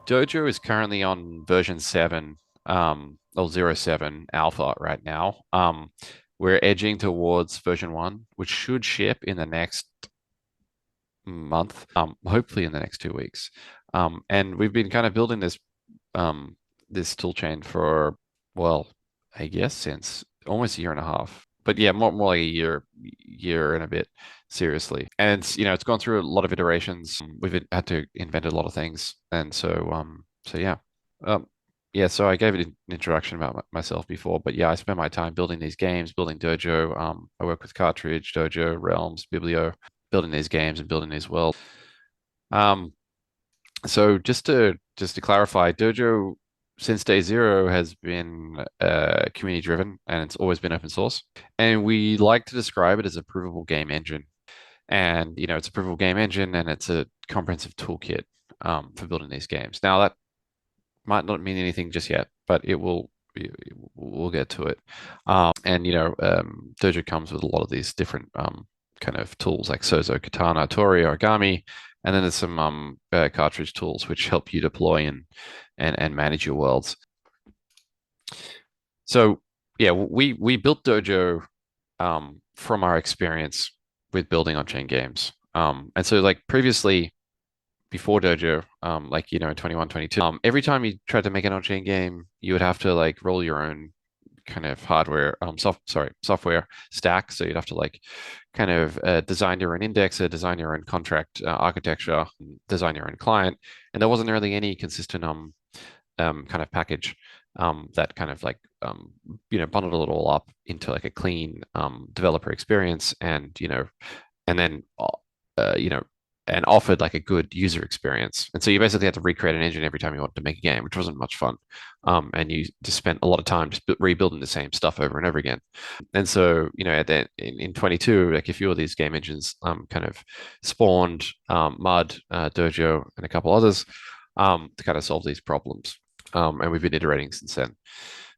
Dojo is currently on version 7, or 0.7 alpha right now. We're edging towards version 1, which should ship in the next month, hopefully in the next 2 weeks. And we've been kind of building this tool chain for, well, I guess since almost a year and a half. But yeah, more like a year and a bit, seriously. And it's gone through a lot of iterations. We've had to invent a lot of things, and so yeah, um, yeah. So I gave it an introduction about myself before, but yeah, I spend my time building these games, building Dojo. I work with Cartridge, Dojo, Realms, Biblio, building these games and building these worlds. Um, so just to clarify, Dojo since day zero has been community driven and it's always been open source. And we like to describe it as a provable game engine. And it's a provable game engine and it's a comprehensive toolkit for building these games. Now that might not mean anything just yet, but it will. We'll get to it. And Dojo comes with a lot of these different kind of tools like Sozo, Katana, Tori, Origami, and then there's some cartridge tools which help you deploy and manage your worlds. So yeah, we built Dojo from our experience with building on-chain games. And so like previously before Dojo, like in 21, 22, every time you tried to make an on-chain game, you would have to like roll your own kind of software stack. So you'd have to like kind of design your own indexer, design your own contract architecture, design your own client, and there wasn't really any consistent kind of package that kind of like bundled it all up into like a clean developer experience, and then you know and offered like a good user experience. And so you basically had to recreate an engine every time you wanted to make a game, which wasn't much fun. And you just spent a lot of time just rebuilding the same stuff over and over again. And so, in 22, like a few of these game engines kind of spawned Mud, Dojo, and a couple others to kind of solve these problems. And we've been iterating since then.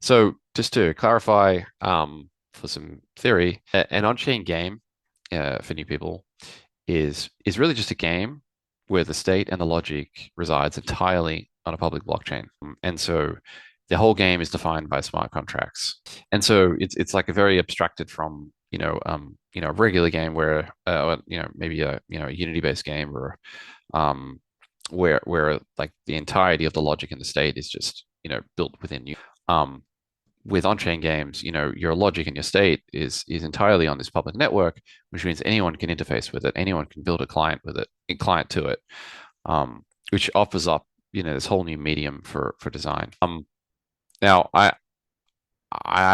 So just to clarify, for some theory, an on-chain game for new people is really just a game where the state and the logic resides entirely on a public blockchain. And so the whole game is defined by smart contracts. And so it's like a very abstracted from, a regular game where maybe a Unity-based game or where like the entirety of the logic in the state is just, built within you. With on-chain games, your logic and your state is entirely on this public network, which means anyone can interface with it, anyone can build a client with it, a client to it, which offers up, this whole new medium for design. Now I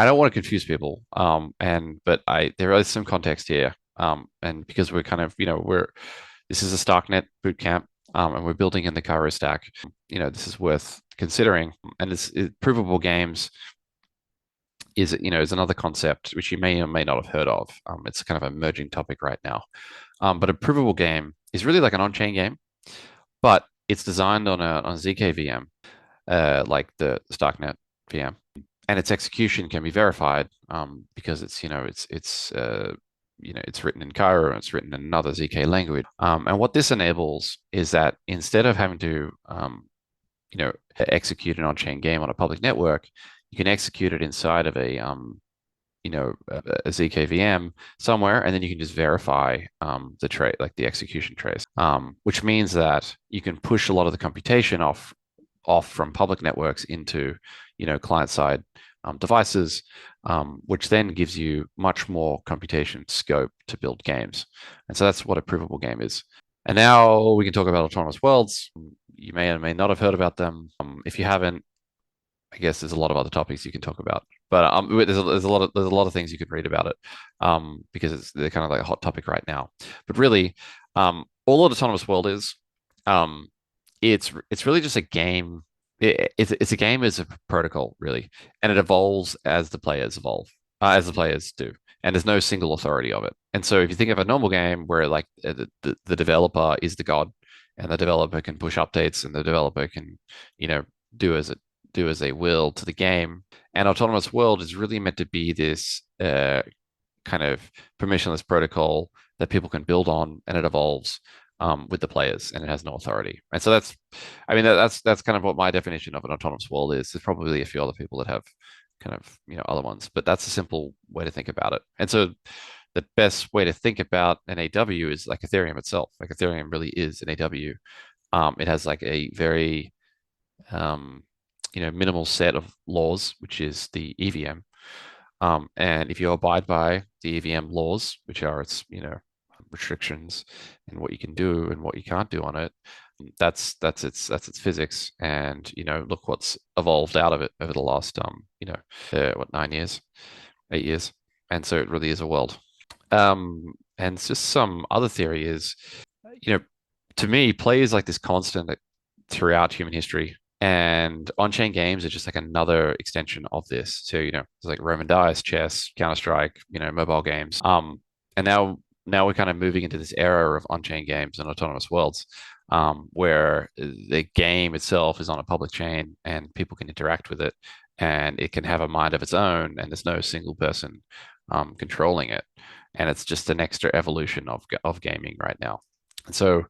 don't want to confuse people, but there is some context here, and because we're kind of, this is a Starknet bootcamp, and we're building in the Cairo stack, this is worth considering, and provable games is another concept which you may or may not have heard of. It's kind of an emerging topic right now. But a provable game is really like an on-chain game, but it's designed on a ZK VM, like the Starknet VM, and its execution can be verified because it's written in Cairo and it's written in another ZK language. And what this enables is that instead of having to execute an on-chain game on a public network, you can execute it inside of a ZK VM somewhere, and then you can just verify the trace, like the execution trace, which means that you can push a lot of the computation off from public networks into client-side devices, which then gives you much more computation scope to build games. And so that's what a provable game is. And now we can talk about autonomous worlds. You may or may not have heard about them. If you haven't, I guess there's a lot of other topics you can talk about, but there's a lot of things you could read about it, because they're kind of like a hot topic right now. But really, all an autonomous world is, it's really just a game. It's a game as a protocol, really, and it evolves as the players evolve, as the players do, and there's no single authority of it. And so if you think of a normal game where like the developer is the god, and the developer can push updates, and the developer can, do as they will to the game. And autonomous world is really meant to be this kind of permissionless protocol that people can build on, and it evolves with the players, and it has no authority. And so that's, I mean, that's kind of what my definition of an autonomous world is. There's probably a few other people that have kind of, other ones, but that's a simple way to think about it. And so the best way to think about an AW is like Ethereum itself. Like Ethereum really is an AW. It has like a very um, minimal set of laws, which is the EVM. And if you abide by the EVM laws, which are its, restrictions and what you can do and what you can't do on it, that's its physics. And look what's evolved out of it over the last 9 years, 8 years. And so it really is a world. And just some other theory is, you know, to me, play is like this constant throughout human history. And on-chain games are just like another extension of this. So, it's like Roman dice, chess, Counter-Strike, mobile games. And now we're kind of moving into this era of on-chain games and autonomous worlds, where the game itself is on a public chain and people can interact with it, and it can have a mind of its own, and there's no single person controlling it. And it's just an extra evolution of gaming right now. And so,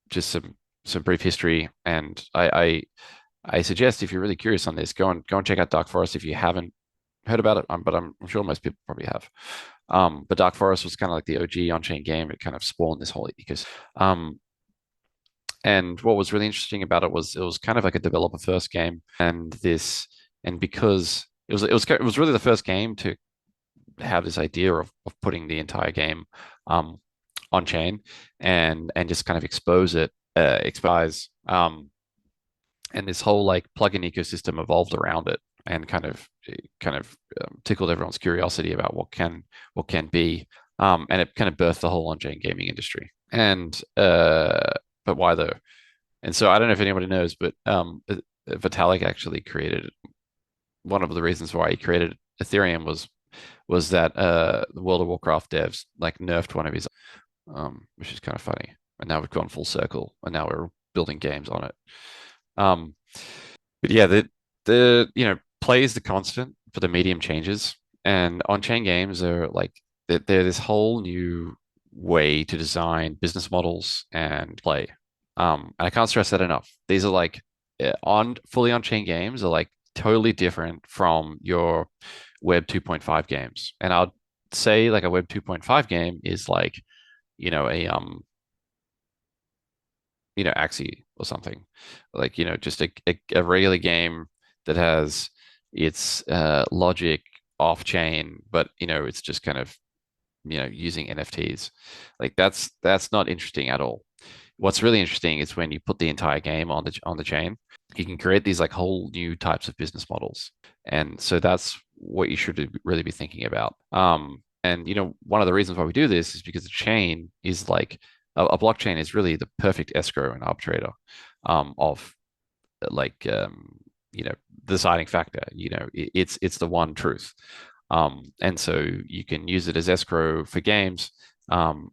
just some brief history, and I suggest if you're really curious on this, go and check out Dark Forest if you haven't heard about it. But I'm sure most people probably have. But Dark Forest was kind of like the OG on-chain game. It kind of spawned this whole ecosystem. And what was really interesting about it was kind of like a developer first game, and because it was really the first game to have this idea of putting the entire game on chain, and just kind of expose it, expose, and this whole like plugin ecosystem evolved around it, and kind of tickled everyone's curiosity about what can be, and it kind of birthed the whole on-chain gaming industry. And but why though? And so I don't know if anybody knows, but Vitalik actually created, one of the reasons why he created Ethereum was that the World of Warcraft devs like nerfed one of his, which is kind of funny. And now we've gone full circle, and now we're building games on it. Um, but yeah, the play is the constant, but the medium changes. And on-chain games are like they're this whole new way to design business models and play. And I can't stress that enough. These are like on fully on-chain games are like totally different from your Web 2.5 games. And I'd say like a Web 2.5 game is like, a Axie or something, like, just a regular game that has its logic off chain, but it's just kind of using NFTs. Like that's not interesting at all. What's really interesting is when you put the entire game on the chain, you can create these like whole new types of business models. And so that's what you should really be thinking about. And one of the reasons why we do this is because the chain is like a blockchain is really the perfect escrow and arbitrator of like the deciding factor. It's the one truth. And so you can use it as escrow for games,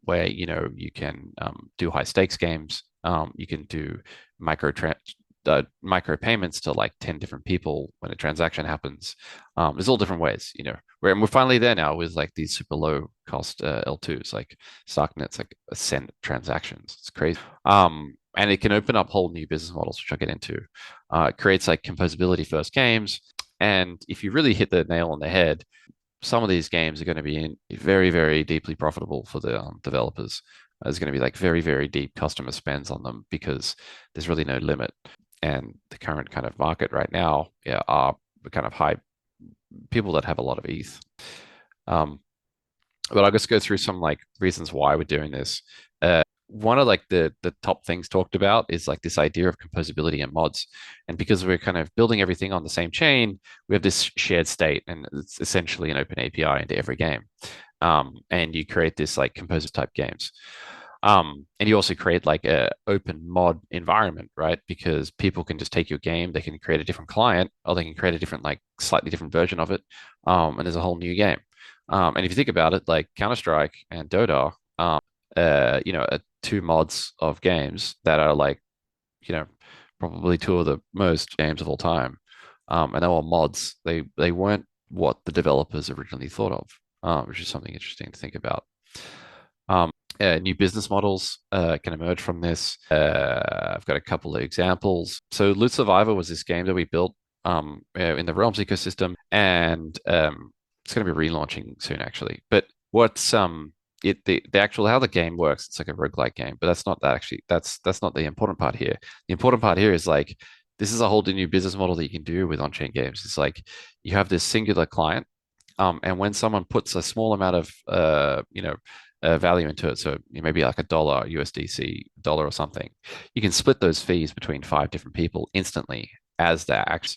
where you can do high stakes games. You can do micro micro payments to like 10 different people when a transaction happens. There's all different ways, and we're finally there now with like these super low cost L2s, like Starknet's like a cent transactions. It's crazy. And it can open up whole new business models, which I'll get into. It creates like composability first games. And if you really hit the nail on the head, some of these games are going to be very, very deeply profitable for the developers. There's going to be like very, very deep customer spends on them because there's really no limit. And the current kind of market right now, yeah, are the kind of high people that have a lot of ETH. Um, but I'll just go through some like reasons why we're doing this. One of like the top things talked about is like this idea of composability and mods. And because we're kind of building everything on the same chain, we have this shared state, and it's essentially an open API into every game. And you create this like composer type games. And you also create like a open mod environment, right? Because people can just take your game, they can create a different client, or they can create a different, like slightly different version of it. And there's a whole new game. And if you think about it, like Counter-Strike and Dota, two mods of games that are like, you know, probably two of the most games of all time. And they were mods. They weren't what the developers originally thought of, which is something interesting to think about. New business models can emerge from this. I've got a couple of examples. So Loot Survivor was this game that we built in the Realms ecosystem, and it's going to be relaunching soon, actually. But what's the actual how the game works, it's like a roguelike game, but that's not that actually. That's not the important part here. The important part here is like this is a whole new business model that you can do with on-chain games. It's like you have this singular client, and when someone puts a small amount of value into it, so maybe like $1 USDC dollar or something, you can split those fees between five different people instantly as that acts.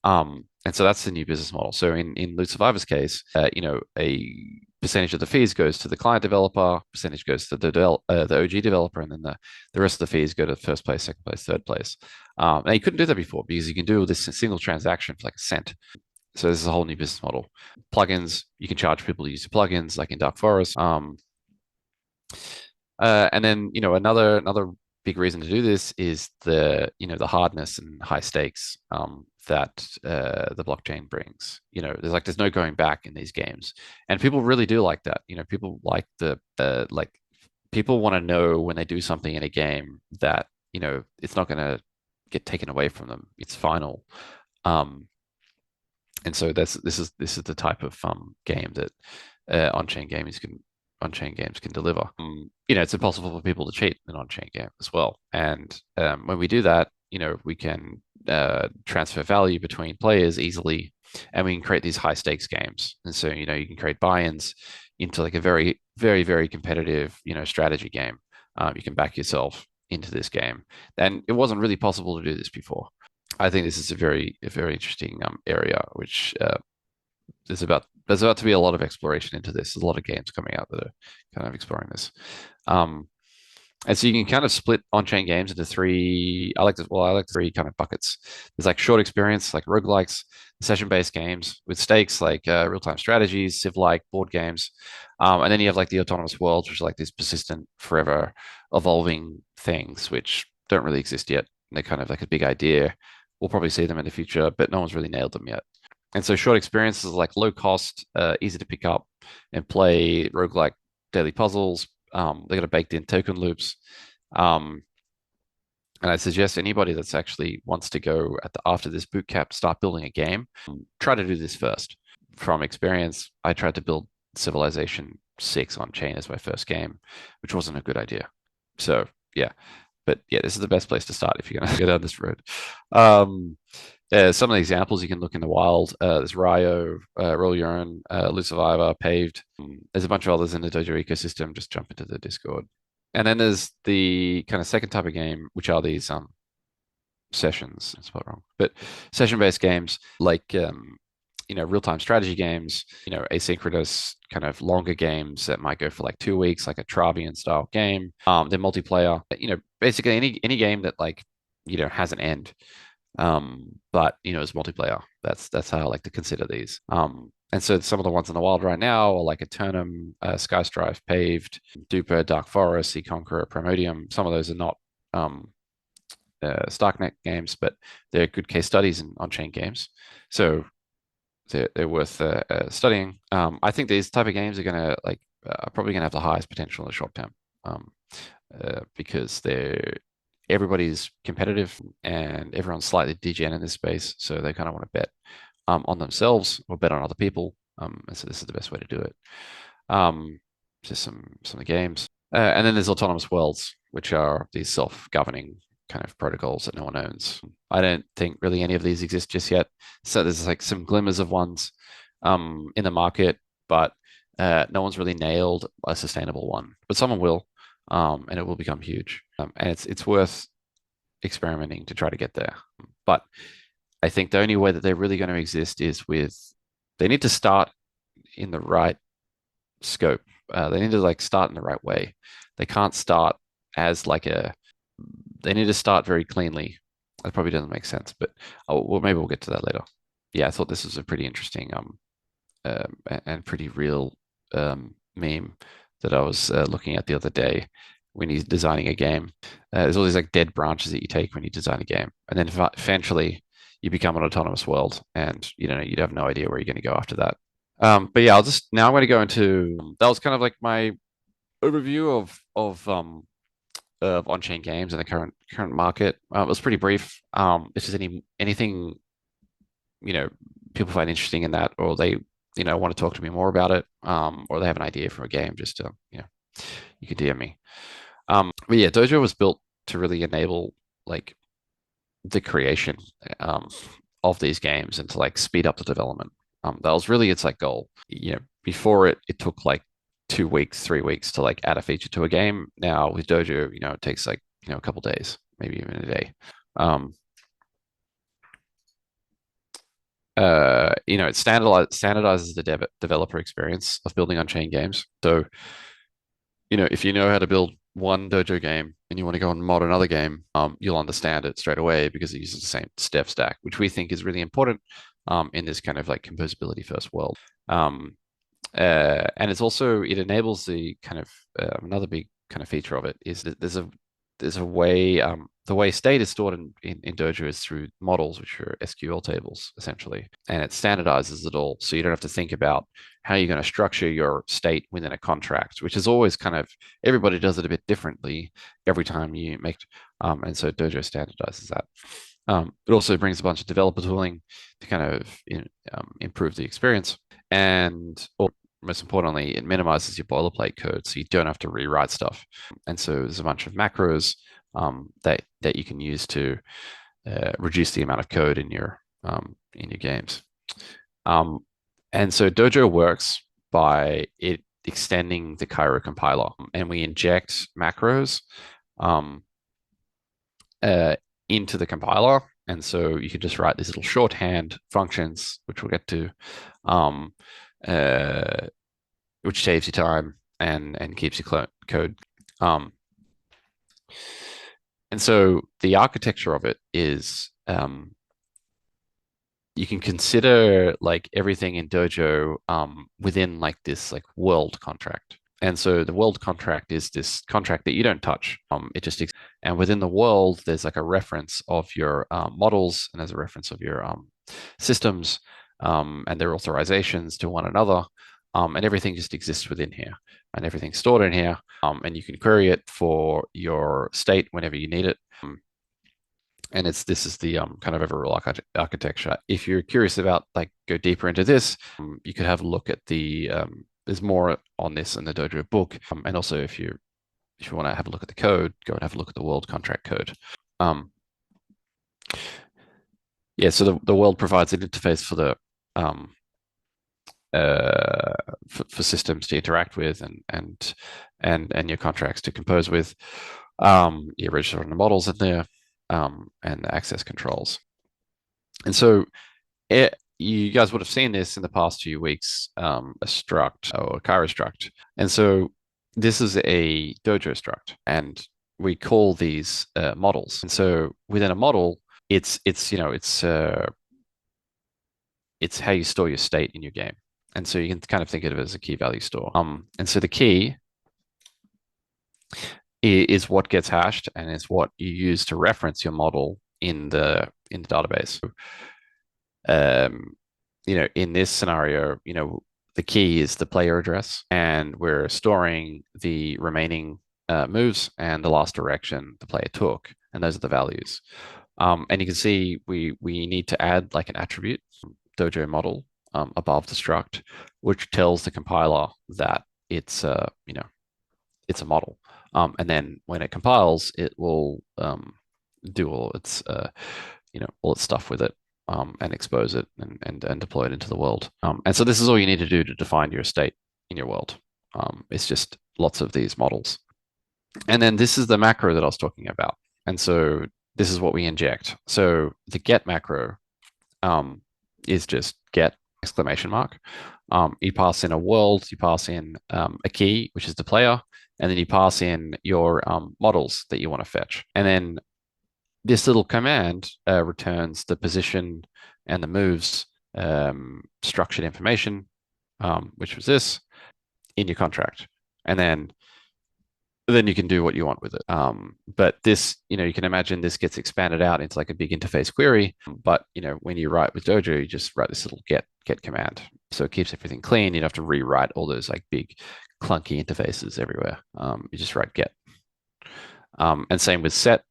And so that's the new business model. So in Loot Survivor's case, a percentage of the fees goes to the client developer, percentage goes to the OG developer, and then the rest of the fees go to first place, second place, third place. Now you couldn't do that before because you can do this single transaction for like a cent. So this is a whole new business model. Plugins, you can charge people to use your plugins, like in Dark Forest. And then, another big reason to do this is the hardness and high stakes that the blockchain brings. There's no going back in these games, and people really do like that. People like people want to know when they do something in a game that it's not going to get taken away from them. It's final. Um, and so this is the type of game that on-chain games can deliver. It's impossible for people to cheat in an on-chain game as well. And when we do that, we can transfer value between players easily, and we can create these high stakes games. And so you can create buy-ins into like a very very very competitive strategy game. You can back yourself into this game, and it wasn't really possible to do this before. I think this is a very interesting area, which there's about to be a lot of exploration into this. There's a lot of games coming out that are kind of exploring this. Um, and so you can kind of split on-chain games into three. I like three kind of buckets. There's like short experience, like roguelikes, session-based games with stakes, like real-time strategies, Civ-like board games. And then you have like the autonomous worlds, which are like these persistent, forever evolving things, which don't really exist yet. They're kind of like a big idea. We'll probably see them in the future, but no one's really nailed them yet. And so short experiences are like low cost, easy to pick up and play roguelike daily puzzles. They got a baked in token loops. Um, and I suggest anybody that's actually wants to go after this boot camp, start building a game, try to do this first. From experience, I tried to build Civilization 6 on chain as my first game, which wasn't a good idea. So yeah, but yeah, this is the best place to start if you're going to go down this road. Um, some of the examples you can look in the wild. There's Rio, Roll Your Own, Loot Survivor, Paved. There's a bunch of others in the Dojo ecosystem. Just jump into the Discord. And then there's the kind of second type of game, which are these sessions. That's spelled wrong, but session-based games like real-time strategy games. Asynchronous kind of longer games that might go for like 2 weeks, like a Travian style game. They're multiplayer. Basically any game that like has an end. But it's multiplayer. That's how I like to consider these. And so some of the ones in the wild right now are like Eternum, Skystrife, Paved, Duper, Dark Forest, Sea Conqueror, Primodium. Some of those are not Starknet games, but they're good case studies in on-chain games. So they're worth studying. I think these type of games are gonna probably gonna have the highest potential in the short term, because everybody's competitive and everyone's slightly degen in this space, so they kind of want to bet on themselves or bet on other people. And so this is the best way to do it. Just some of the games, and then there's autonomous worlds, which are these self-governing kind of protocols that no one owns. I don't think really any of these exist just yet. So there's like some glimmers of ones in the market, but no one's really nailed a sustainable one. But someone will, and it will become huge. And it's worth experimenting to try to get there. But I think the only way that they're really going to exist is they need to start in the right scope. They need to like start in the right way. They can't start as like they need to start very cleanly. That probably doesn't make sense, but well, maybe we'll get to that later. Yeah, I thought this was a pretty interesting and pretty real meme that I was looking at the other day when he's designing a game. There's all these like dead branches that you take when you design a game, and then eventually you become an autonomous world, and you'd have no idea where you're going to go after that. But yeah, I'm going to go into that was kind of like my overview of on-chain games and the current market. It was pretty brief. If there's anything you know people find interesting in that, or they want to talk to me more about it, or they have an idea for a game, just you can DM me. But yeah, Dojo was built to really enable like the creation um, of these games and to like speed up the development. That was really its like goal. Before it took like 2 weeks, 3 weeks to like add a feature to a game. Now with Dojo, it takes like a couple days, maybe even a day. Um, it standardizes the developer experience of building on-chain games. So, if you know how to build one Dojo game and you want to go and mod another game, you'll understand it straight away because it uses the same step stack, which we think is really important in this kind of like composability first world. And it enables the kind of another big kind of feature of it is that there's a way the way state is stored in Dojo is through models, which are SQL tables essentially, and it standardizes it all, so you don't have to think about how you're going to structure your state within a contract, which is always kind of everybody does it a bit differently every time you make, and so Dojo standardizes that. It also brings a bunch of developer tooling to kind of improve the experience, and most importantly, it minimizes your boilerplate code, so you don't have to rewrite stuff. And so there's a bunch of macros that you can use to reduce the amount of code in your games. And so Dojo works by it extending the Cairo compiler, and we inject macros um, into the compiler. And so you can just write these little shorthand functions, which we'll get to, um, uh, which saves you time and keeps your code. And so the architecture of it is you can consider like everything in Dojo within like this like world contract. And so the world contract is this contract that you don't touch. It just and within the world, there's like a reference of your models, and there's a reference of your systems, and their authorizations to one another, and everything just exists within here, and everything's stored in here, and you can query it for your state whenever you need it. And this is the kind of overall architecture. If you're curious about like go deeper into this, you could have a look at the there's more on this in the Dojo book, and also if you want to have a look at the code, go and have a look at the world contract code. Yeah, so the world provides an interface for the for systems to interact with and your contracts to compose with. You register on the models in there, and the access controls. And so you guys would have seen this in the past few weeks, a struct or a Cairo struct. And so this is a Dojo struct, and we call these models. And so within a model, it's how you store your state in your game. And so you can kind of think of it as a key value store. And so the key is what gets hashed and is what you use to reference your model in the database. In this scenario, the key is the player address, and we're storing the remaining moves and the last direction the player took, and those are the values. And you can see we need to add like an attribute Dojo model above the struct, which tells the compiler that it's a model. And then when it compiles, it will do all its stuff with it, and expose it and deploy it into the world. And so this is all you need to do to define your state in your world. It's just lots of these models. And then this is the macro that I was talking about. And so this is what we inject. So the get macro is just get exclamation mark. You pass in a world, you pass in a key, which is the player, and then you pass in your models that you want to fetch. And then this little command returns the position and the moves structured information, which was this, in your contract. And then you can do what you want with it. But this, you can imagine this gets expanded out into like a big interface query. But when you write with Dojo, you just write this little get command. So it keeps everything clean. You don't have to rewrite all those like big clunky interfaces everywhere. You just write get. And same with set.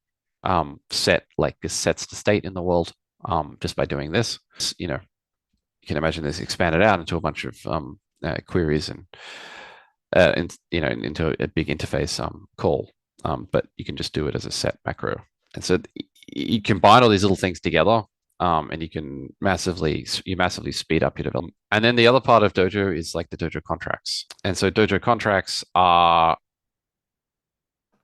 Set like this sets the state in the world just by doing this. You know, you can imagine this expanded out into a bunch of queries and into a big interface call. But you can just do it as a set macro. And so you combine all these little things together, and you massively speed up your development. And then the other part of Dojo is like the Dojo contracts. And so Dojo contracts are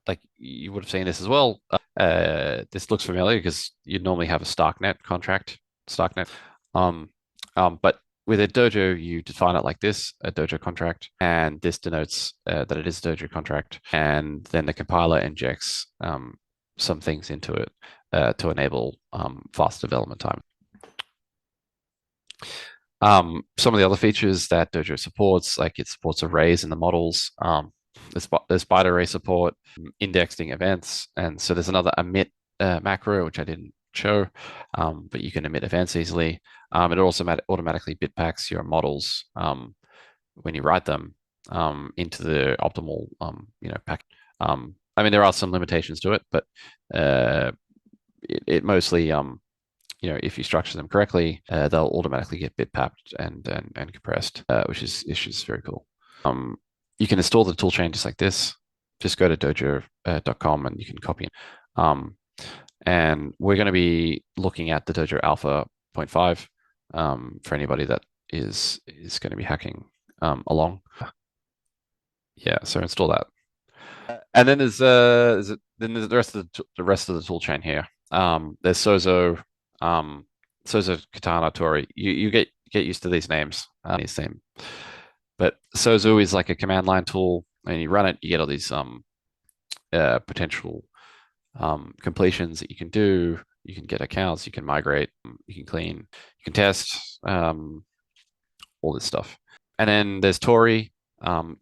like you would have seen this as well. This looks familiar because you'd normally have a StarkNet contract, StarkNet. Um, but with a Dojo, you define it like this, a Dojo contract, and this denotes that it is a Dojo contract. And then the compiler injects some things into it to enable fast development time. Some of the other features that Dojo supports, like it supports arrays in the models. There's byte array support, indexing events, and so there's another emit macro which I didn't show, but you can emit events easily. It also automatically bitpacks your models when you write them into the optimal pack. I mean, there are some limitations to it, but it mostly if you structure them correctly, they'll automatically get bitpacked and compressed, which is very cool. You can install the toolchain just like this. Just go to dojo.com and you can copy it. And we're going to be looking at the Dojo Alpha 0.5 for anybody that is going to be hacking along. Yeah, so install that. And then there's the rest of the tool chain here. There's Sozo, Katana, Tori. You get used to these names. But Sozo is like a command line tool, and you run it, you get all these potential completions that you can do. You can get accounts, you can migrate, you can clean, you can test, all this stuff. And then there's Tori.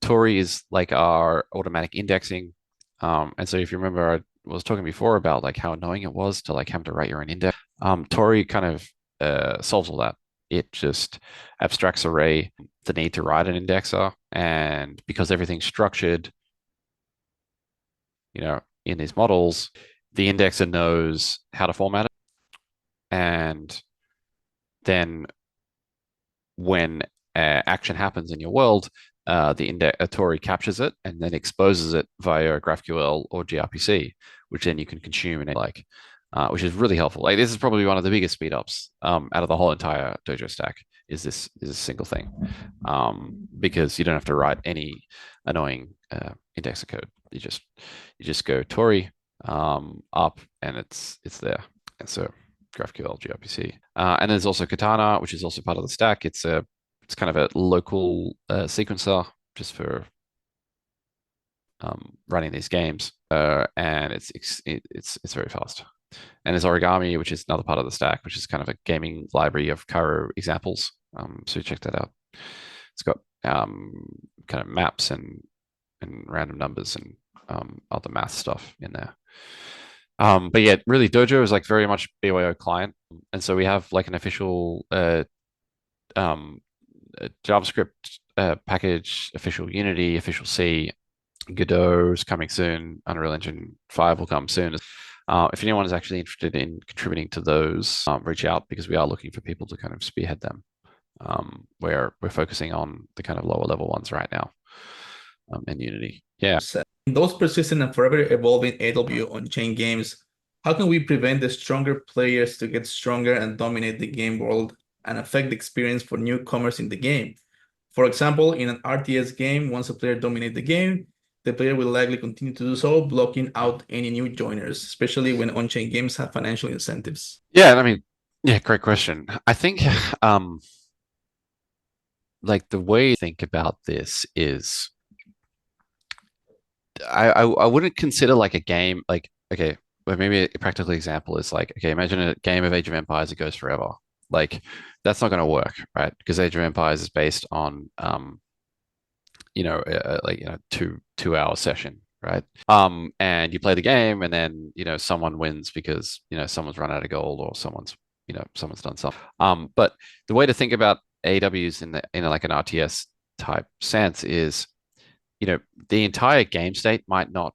Tori is like our automatic indexing. And so if you remember, I was talking before about like how annoying it was to like have to write your own index. Tori kind of solves all that. It just abstracts array the need to write an indexer, and because everything's structured, in these models, the indexer knows how to format it, and then when action happens in your world, the Tori captures it and then exposes it via GraphQL or gRPC, which then you can consume and which is really helpful. Like this is probably one of the biggest speed ups out of the whole entire Dojo stack. Is this single thing, because you don't have to write any annoying indexer code. You just go Tori up and it's there. And so GraphQL, gRPC, and there's also Katana, which is also part of the stack. It's kind of a local sequencer just for running these games, and it's very fast. And there's Origami, which is another part of the stack, which is kind of a gaming library of Cairo examples. So check that out. It's got kind of maps and random numbers and other math stuff in there. But yeah, really, Dojo is like very much BYO client, and so we have like an official JavaScript package, official Unity, official C. Godot is coming soon. Unreal Engine 5 will come soon. If anyone is actually interested in contributing to those, reach out, because we are looking for people to kind of spearhead them. Where we're focusing on the kind of lower level ones right now in Unity. Yeah. In those persistent and forever evolving AW on-chain games, how can we prevent the stronger players to get stronger and dominate the game world and affect the experience for newcomers in the game? For example, in an RTS game, once a player dominates the game, the player will likely continue to do so, blocking out any new joiners, especially when on-chain games have financial incentives. Yeah, I mean, yeah, great question. I think like the way I think about this is I wouldn't consider like a game like, okay, but maybe a practical example is like, okay, imagine a game of Age of Empires that goes forever. Like that's not going to work, right? Because Age of Empires is based on like 2 hour session, right? And you play the game and then someone wins because someone's run out of gold or someone's done something. But the way to think about AWs in like an RTS type sense is, you know, the entire game state might not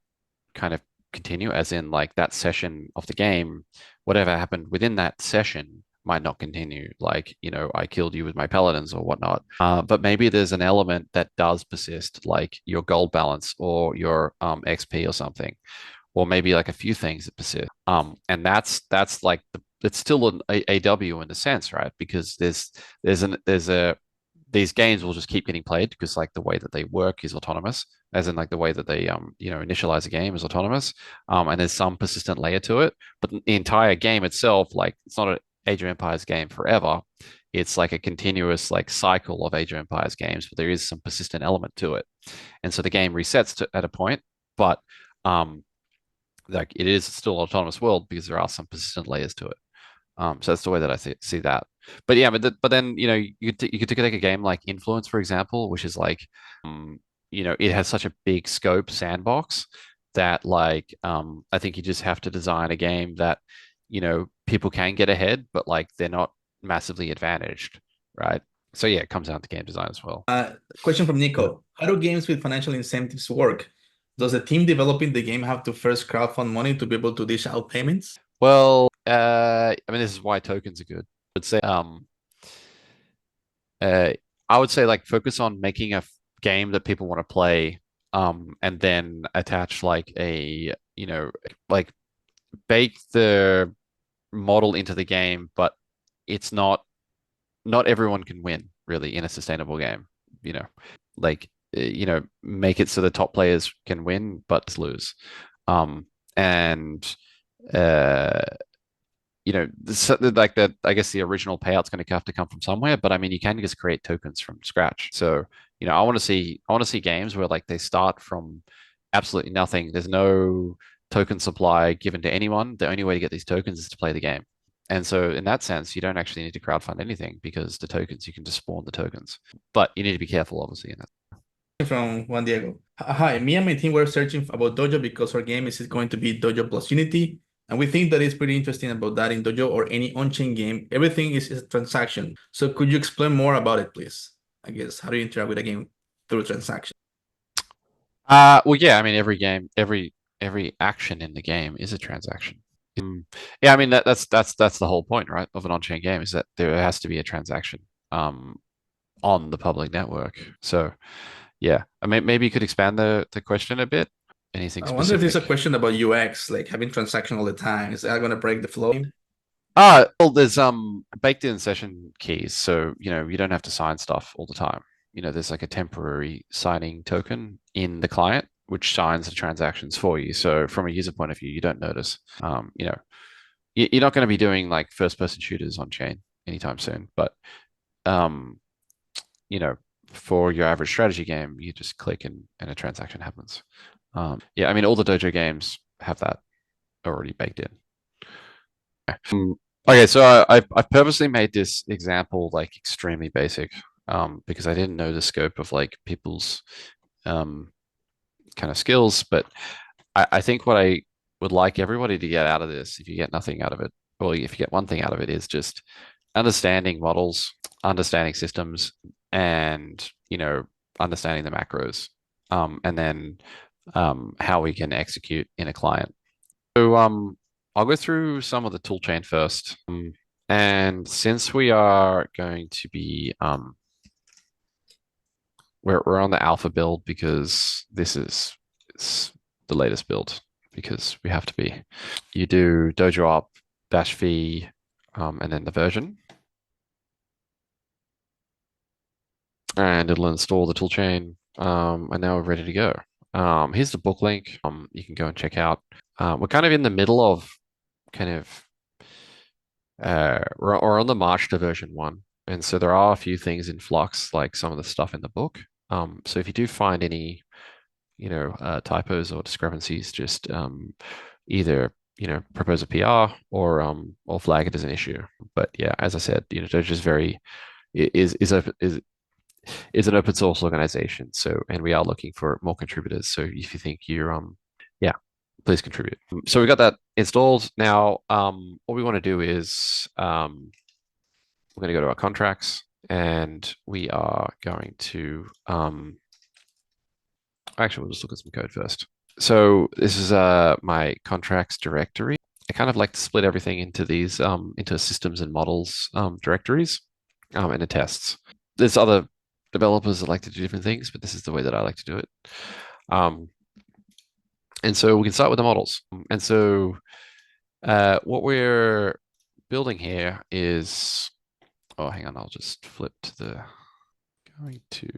kind of continue, as in like that session of the game, whatever happened within that session might not continue. Like, you know, I killed you with my paladins or whatnot. But maybe there's an element that does persist, like your gold balance or your XP or something, or maybe like a few things that persist. And that's like it's still an AW in a sense, right? Because there's a these games will just keep getting played because like the way that they work is autonomous, as in like the way that they you know initialize a game is autonomous, and there's some persistent layer to it. But the entire game itself, like it's not an Age of Empires game forever. It's like a continuous like cycle of Age of Empires games, but there is some persistent element to it, and so the game resets at a point, but um, like it is still an autonomous world because there are some persistent layers to it. So that's the way that I see that. But yeah, but then you know you could take a game like Influence for example, which is like you know it has such a big scope sandbox that like I think you just have to design a game that you know people can get ahead, but like they're not massively advantaged, right? So yeah, it comes down to game design as well. Question from Yeah. Nico. How do games with financial incentives work? Does the team developing the game have to first crowdfund money to be able to dish out payments? Well, I mean, this is why tokens are good. I'd say, uh, I would say like focus on making a game that people want to play, and then attach like a, you know, like bake the model into the game, but it's not everyone can win really in a sustainable game, you know, like, you know, make it so the top players can win, but lose. And, uh, you know, like that, I guess the original payout's going to have to come from somewhere, but I mean, you can just create tokens from scratch. So, you know, I want to see games where like they start from absolutely nothing. There's no token supply given to anyone. The only way to get these tokens is to play the game. And so in that sense, you don't actually need to crowdfund anything because the tokens, you can just spawn the tokens. But you need to be careful, obviously, in that. From Juan Diego. Hi, me and my team were searching about Dojo because our game is going to be Dojo plus Unity, and we think that it's pretty interesting about that in Dojo or any on-chain game. Everything is a transaction. So could you explain more about it, please? I guess how do you interact with a game through transaction? Well, yeah, I mean, every game, every action in the game is a transaction. Yeah, I mean that's the whole point, right, of an on-chain game is that there has to be a transaction um, on the public network. So yeah, I mean maybe you could expand the question a bit. Anything I wonder if there's a specific? question about UX, like having transaction all the time. Is that going to break the flow? Well, there's baked in session keys, so you know you don't have to sign stuff all the time. You know, there's like a temporary signing token in the client which signs the transactions for you. So from a user point of view, you don't notice. You know, you're not going to be doing like first person shooters on chain anytime soon, but um, you know, for your average strategy game, you just click and a transaction happens. Yeah, I mean, all the Dojo games have that already baked in. Okay, so I've purposely made this example like extremely basic, because I didn't know the scope of like people's um, kind of skills, but I think what I would like everybody to get out of this, if you get nothing out of it, or if you get one thing out of it, is just understanding models, understanding systems, and you know, understanding the macros, and then how we can execute in a client. So I'll go through some of the toolchain first. And since we are going to be we're on the alpha build because this is it's the latest build because we have to be. You do Dojo up dash v and then the version, and it'll install the toolchain. And now we're ready to go. Here's the book link. You can go and check out. We're kind of in the middle of kind of we're on the march to version one, and so there are a few things in flux, like some of the stuff in the book. So if you do find any you know, typos or discrepancies, just either you know propose a PR or flag it as an issue. But yeah, as I said, you know, Doge is very is an open source organization. So and we are looking for more contributors. So if you think you're yeah, please contribute. So we got that installed. Now what we want to do is we're going to go to our contracts And we are going to actually we'll just look at some code first. So this is my contracts directory. I kind of like to split everything into these into systems and models directories and the tests. There's other developers that like to do different things, but this is the way that I like to do it. Um, and so we can start with the models. And so what we're building here is, oh, hang on, I'll just flip to the going to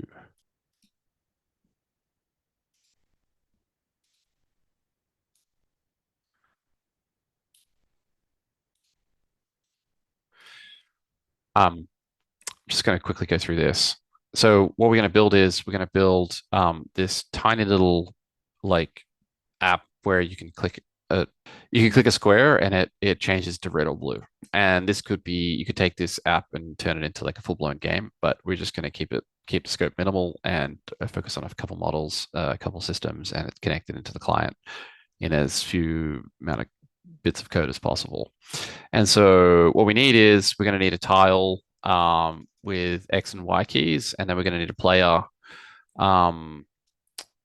just going to quickly go through this. So what we're going to build is we're going to build this tiny little like app where you can click a square and it changes to red or blue. And this could be you could take this app and turn it into like a full blown game, but we're just going to keep the scope minimal and focus on a couple models, a couple systems, and it's connected into the client in as few amount of bits of code as possible. And so what we need is we're going to need a tile with X and Y keys, and then we're going to need a player um,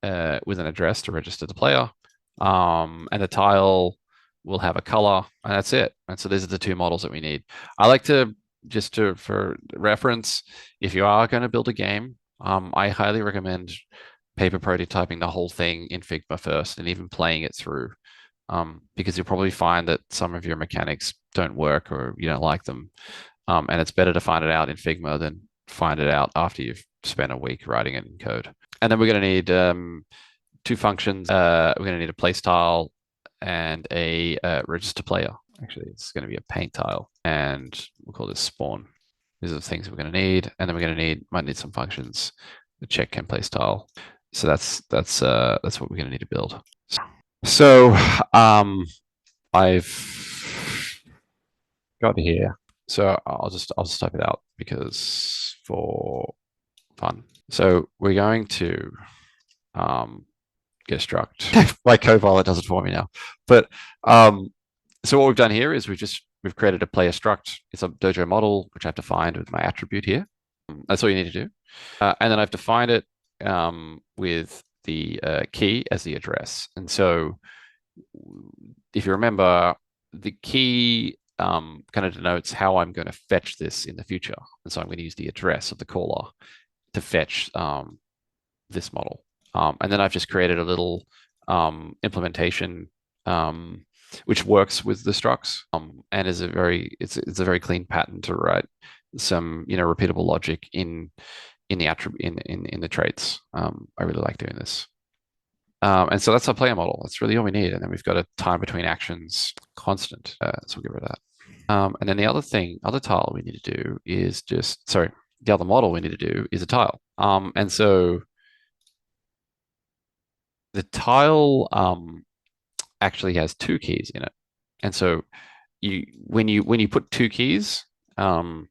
with an address to register the player. And the tile will have a color, and that's it. And so these are the two models that we need. I like to for reference, if you are going to build a game, I highly recommend paper prototyping the whole thing in Figma first, and even playing it through, because you'll probably find that some of your mechanics don't work or you don't like them. And it's better to find it out in Figma than find it out after you've spent a week writing it in code. And then we're going to need two functions. We're going to need a place tile and a register player. Actually, it's going to be a paint tile, and we'll call this spawn. These are the things we're going to need, and then we're going to might need some functions. The check can place tile. So that's what we're going to need to build. So I've got here. So I'll just type it out because for fun. So we're going to get a struct. My Copilot does it for me now. But so what we've done here is we've created a player struct. It's a Dojo model, which I have to find with my attribute here. That's all you need to do. And then I've defined it with the key as the address. And so if you remember, the key kind of denotes how I'm going to fetch this in the future. And so I'm going to use the address of the caller to fetch this model. And then I've just created a little implementation which works with the structs and is it's a very clean pattern to write some repeatable logic in the attribute in the traits. I really like doing this. And so that's our player model. That's really all we need. And then we've got a time between actions constant. So we'll get rid of that. And then the other tile we need to do is the other model we need to do is a tile. And so the tile actually has two keys in it. And so when you put two keys to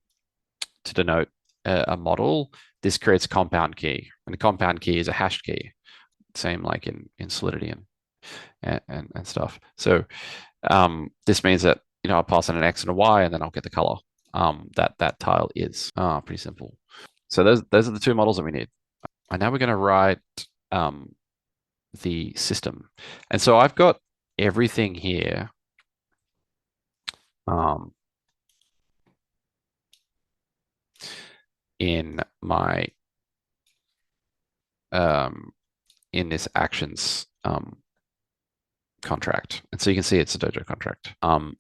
denote a model, this creates a compound key. And the compound key is a hashed key, same like in Solidity and stuff. So this means that I'll pass in an X and a Y, and then I'll get the color that tile is. Pretty simple. So those are the two models that we need. And now we're going to write the system. And so I've got everything here in my in this actions contract. And so you can see it's a Dojo contract.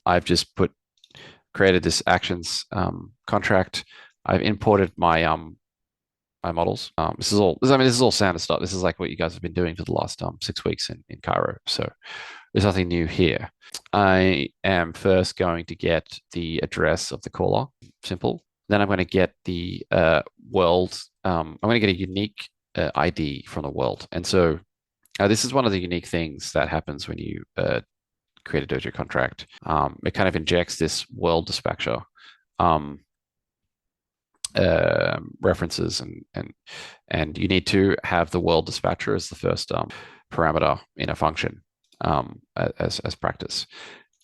I've just created this actions contract. I've imported my my models. This is all standard stuff. This is like what you guys have been doing for the last 6 weeks in Cairo. So there's nothing new here. I am first going to get the address of the caller. Simple. Then I'm going to get the world. I'm going to get a unique ID from the world. And so this is one of the unique things that happens when you create a Dojo contract. It kind of injects this world dispatcher references, and you need to have the world dispatcher as the first parameter in a function as practice.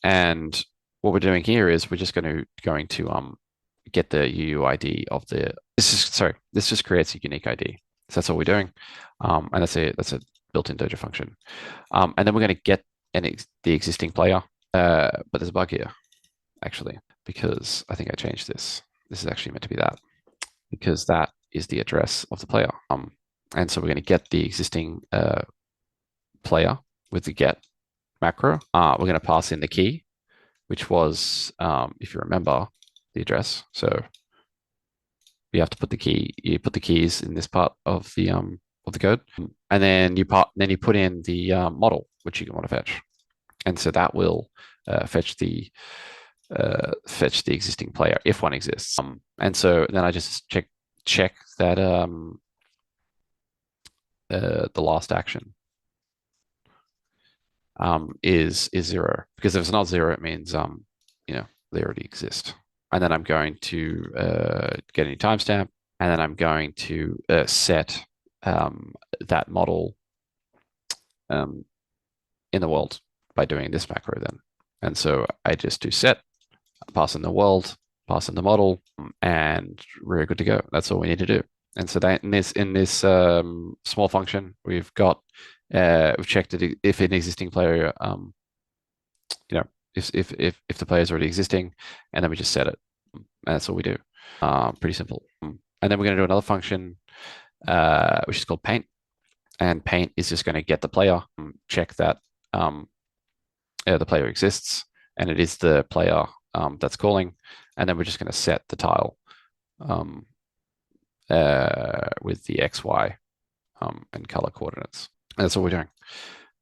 And what we're doing here is we're just going to get the UUID of the. This just creates a unique ID. So that's all we're doing, and that's a built-in Dojo function. And then we're going to get the existing player. But there's a bug here actually because I think I changed this. This is actually meant to be that because that is the address of the player. And so we're going to get the existing player with the get macro. We're going to pass in the key, which was, if you remember, the address. So you have to put the key. You put the keys in this part of the code, and then you put in the model which you want to fetch, and so that will fetch the existing player if one exists. And so then I just check that the last action is zero, because if it's not zero, it means they already exist. And then I'm going to get a new timestamp, and then I'm going to set that model in the world by doing this macro then. And so I just do set, pass in the world, pass in the model, and we're good to go. That's all we need to do. And so that in this small function, we've checked it if an existing player, if the player is already existing, and then we just set it. And that's all we do. Pretty simple. And then we're going to do another function, which is called paint. And paint is just going to get the player, check that the player exists, and it is the player that's calling. And then we're just going to set the tile with the X, Y, and color coordinates. And that's all we're doing.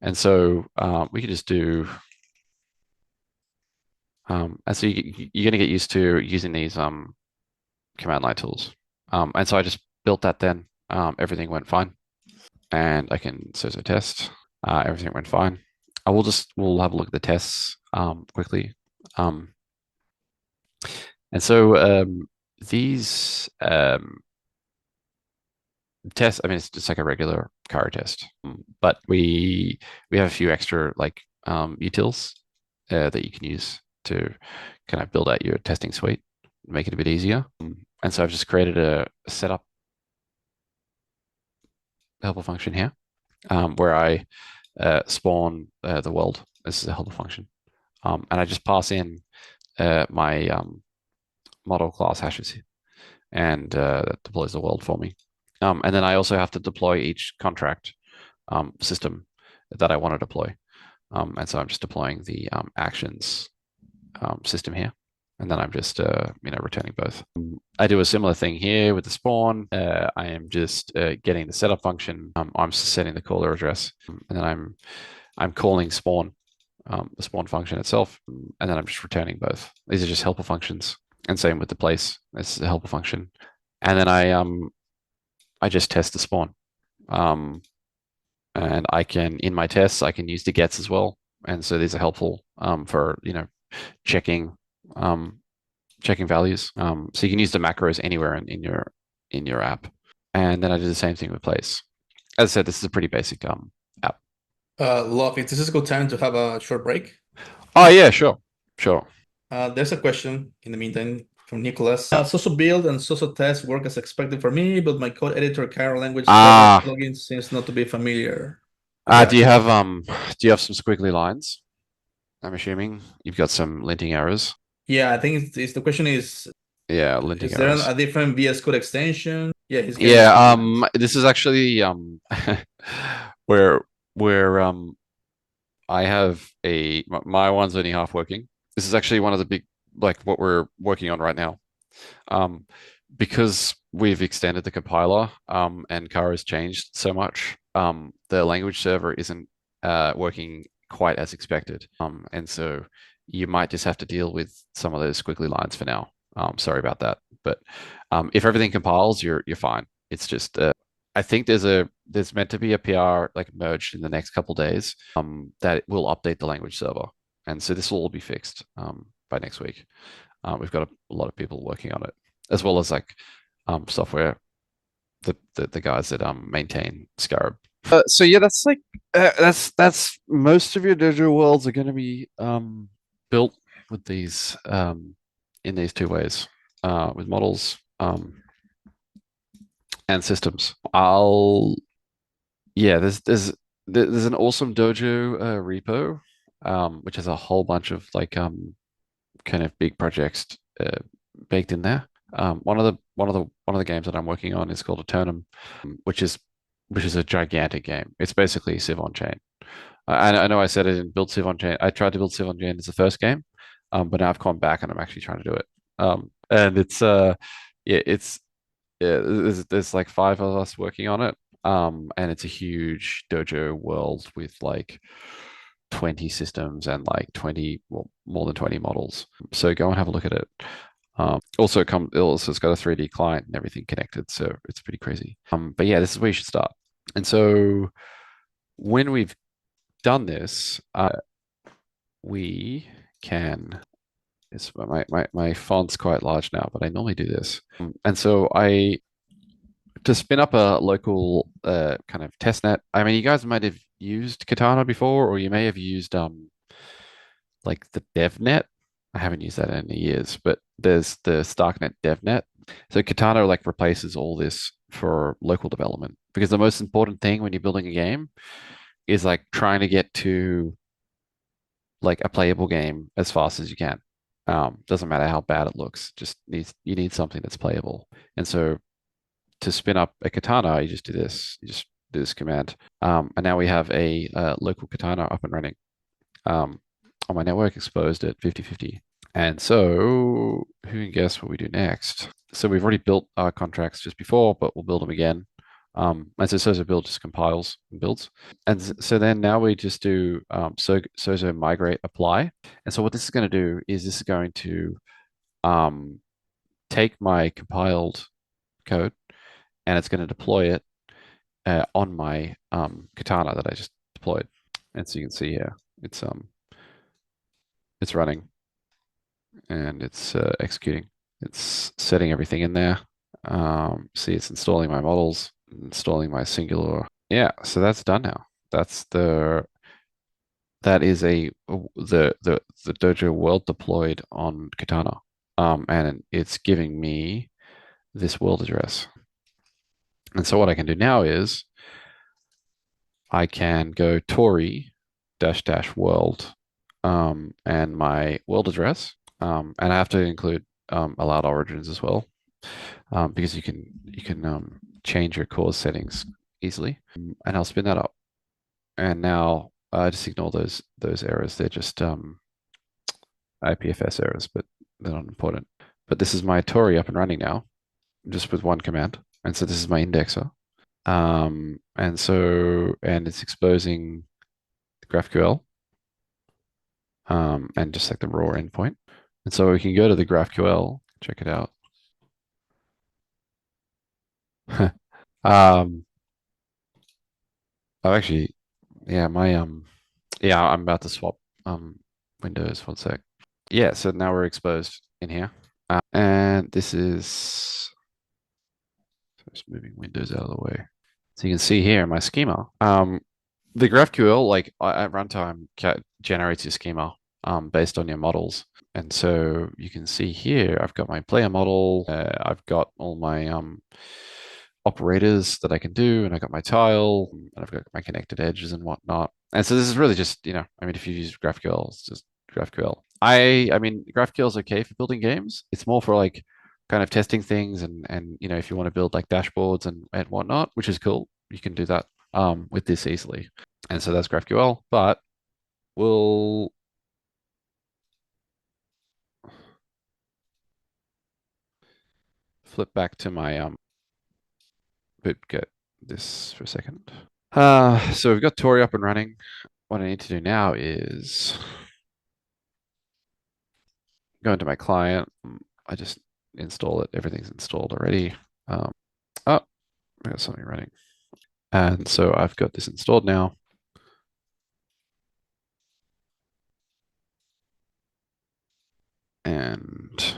And so we can just do. And so you're going to get used to using these command line tools. And so I just built that then. Everything went fine. And I can so test. Everything went fine. We'll have a look at the tests quickly. And so these tests, I mean, it's just like a regular car test, but we have a few extra like utils that you can use to kind of build out your testing suite, make it a bit easier. And so I've just created a setup helper function here where I spawn the world. This is a helper function. And I just pass in my model class hashes and that deploys the world for me. And then I also have to deploy each contract system that I want to deploy. And so I'm just deploying the actions system here. And then I'm just returning both. I do a similar thing here with the spawn. I am just getting the setup function. I'm setting the caller address, and then I'm calling spawn, the spawn function itself, and then I'm just returning both. These are just helper functions, and same with the place. This is a helper function, and then I just test the spawn, and in my tests I can use the gets as well, and so these are helpful for checking values. So you can use the macros anywhere in your app. And then I did the same thing with place. As I said, this is a pretty basic app. Loaf, is this a good time to have a short break? Oh yeah, sure. There's a question in the meantime from Nicholas. Yeah. Soso build and Soso test work as expected for me, but my code editor Cairo language server Ah, plugin seems not to be familiar. Okay. do you have some squiggly lines? I'm assuming you've got some linting errors. Yeah, I think the question is Yeah, linting there errors. a different VS Code extension? Yeah, he's getting Yeah, squiggly lines. this is actually where I have my one's only half working. This is actually one of the big, like what we're working on right now. Um, because we've extended the compiler and Car has changed so much, the language server isn't working quite as expected. And so you might just have to deal with some of those squiggly lines for now. Sorry about that. But if everything compiles, you're fine. It's just I think there's meant to be a PR like merged in the next couple days that will update the language server. And so this will all be fixed by next week. We've got a lot of people working on it, as well as like software, the guys that maintain Scarab. So yeah, that's like that's most of your Dojo worlds are going to be built with these in these two ways. with models and systems. I'll yeah, there's an awesome Dojo repo, which has a whole bunch of like kind of big projects baked in there. One of the games that I'm working on is called Eternum, which is which is a gigantic game. It's basically Civ on Chain. I know I said I didn't build Civ on Chain. I tried to build Civ on Chain as the first game, but now I've gone back and I'm actually trying to do it. And it's yeah, it's yeah, there's like five of us working on it. And it's a huge dojo world with like 20 systems and like 20, well, more than 20 models. So go and have a look at it. Also it's got a 3D client and everything connected, so it's pretty crazy. But yeah, this is where you should start. And so when we've done this, we can. It's my font's quite large now, but I normally do this. And so I to spin up a local kind of test net. I mean, you guys might have used Katana before, or you may have used like the DevNet. I haven't used that in years, but there's the StarkNet DevNet. So Katana like replaces all this for local development because the most important thing when you're building a game is like trying to get to like a playable game as fast as you can. Doesn't matter how bad it looks, just needs you need something that's playable. And so to spin up a katana, you just do this. You just do this command. And now we have a local katana up and running on my network exposed at 50/50. And so who can guess what we do next? So we've already built our contracts just before, but we'll build them again. And so Sozo build just compiles and builds. And so then now we just do Sozo migrate apply. And so what this is going to do is this is going to um, take my compiled code and it's going to deploy it on my Katana that I just deployed. And so you can see here, it's running and it's executing. It's setting everything in there. See, it's installing my models, installing my singular. Yeah, so that's done now. That is the Dojo world deployed on Katana. And it's giving me this world address. And so what I can do now is I can go Tori dash dash world and my world address. And I have to include allowed origins as well because you can change your cause settings easily. And I'll spin that up. And now just ignore those errors. They're just IPFS errors, but they're not important. But this is my Tori up and running now, just with one command. And so this is my indexer. And it's exposing the GraphQL and just like the raw endpoint. And so we can go to the GraphQL, check it out. um, I've actually, yeah, yeah, I'm about to swap Windows. One sec. Yeah, so now we're exposed in here, and this is just moving Windows out of the way. So you can see here my schema. The GraphQL, like at runtime, generates your schema based on your models. And so you can see here, I've got my player model, I've got all my operators that I can do, and I got my tile, and I've got my connected edges and whatnot. And so this is really just, I mean, if you use GraphQL, it's just GraphQL. I mean, GraphQL is okay for building games. It's more for like kind of testing things and if you want to build like dashboards and whatnot, which is cool, you can do that with this easily. And so that's GraphQL, but we'll flip back to my get this for a second. So we've got Tori up and running. What I need to do now is go into my client. I just install it. Everything's installed already. Oh, I got something running. And so I've got this installed now. And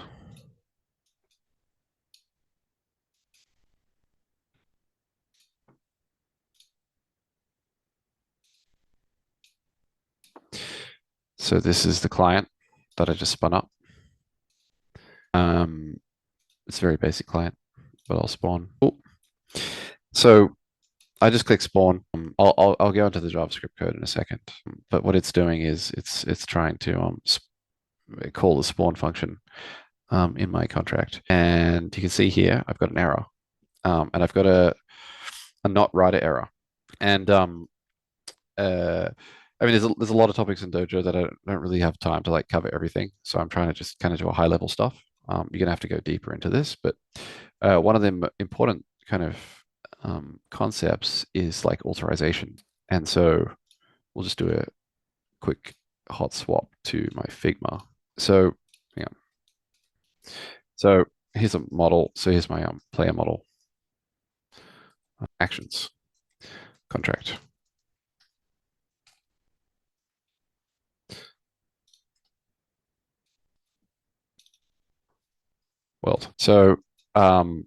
so this is the client that I just spun up. It's a very basic client, but I'll spawn. Cool. So I just click spawn. I'll go into the JavaScript code in a second. But what it's doing is it's trying to call the spawn function in my contract. And you can see here I've got an error. And I've got a not writer error. And uh, I mean, there's a lot of topics in Dojo that I don't really have time to like cover everything. So I'm trying to just kind of do a high level stuff. You're gonna have to go deeper into this, but one of the important kind of concepts is like authorization. And so we'll just do a quick hot swap to my Figma. So hang on. So here's a model. So here's my player model actions contract world. So um,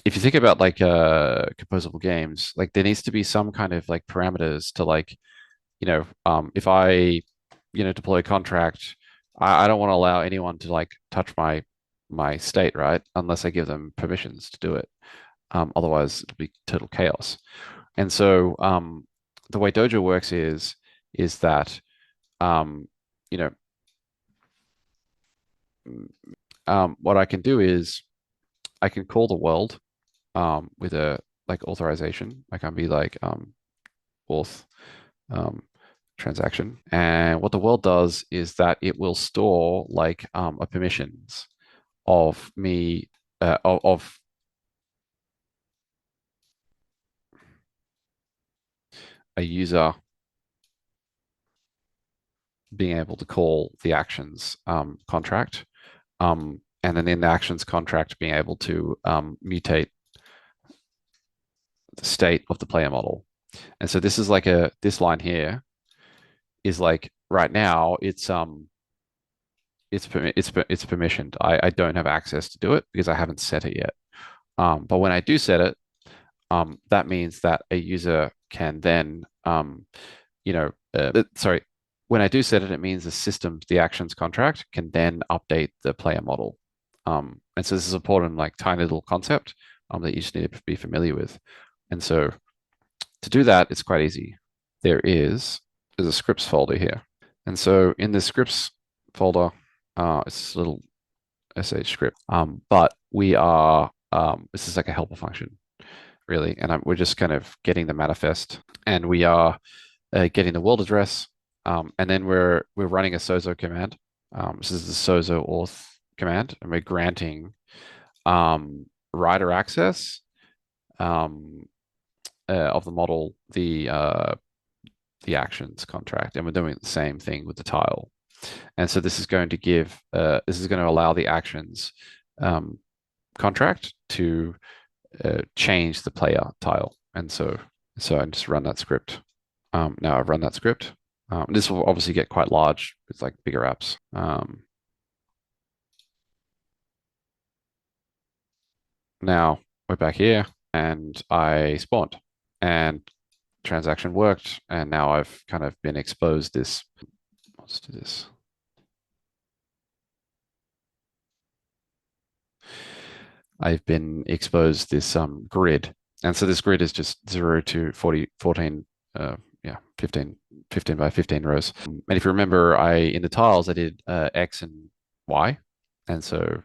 if you think about like composable games, like there needs to be some kind of like parameters to like, if I, deploy a contract, I don't want to allow anyone to like touch my state, right? Unless I give them permissions to do it. Otherwise, it'll be total chaos. And so the way Dojo works is that um, you know what I can do is I can call the world with a like authorization. I can be like auth um, transaction. And what the world does is that it will store like a permissions of me of a user being able to call the actions contract, and then in the actions contract being able to mutate the state of the player model. And so this is like this line here is like right now it's permissioned. I don't have access to do it because I haven't set it yet. But when I do set it, that means that a user can then, sorry, when I do set it, it means the system, the actions contract can then update the player model. And so this is important, like tiny little concept that you just need to be familiar with. And so to do that, it's quite easy. There's a scripts folder here. And so in the scripts folder, it's a little sh script. But this is like a helper function, really. And we're just kind of getting the manifest and we are getting the world address. And then we're running a sozo command. This is the sozo auth command, and we're granting writer access of the model, the actions contract, and we're doing the same thing with the tile. And so this is going to allow the actions contract to change the player tile. And so I just run that script. Now I've run that script. This will obviously get quite large with like bigger apps. Now we're back here and I spawned and transaction worked. And now I've kind of been exposed this. Let's do this. I've been exposed this grid. And so this grid is just 0 to 40, 14, 15, 15 by 15 rows. And if you remember, in the tiles, I did X and Y. And so,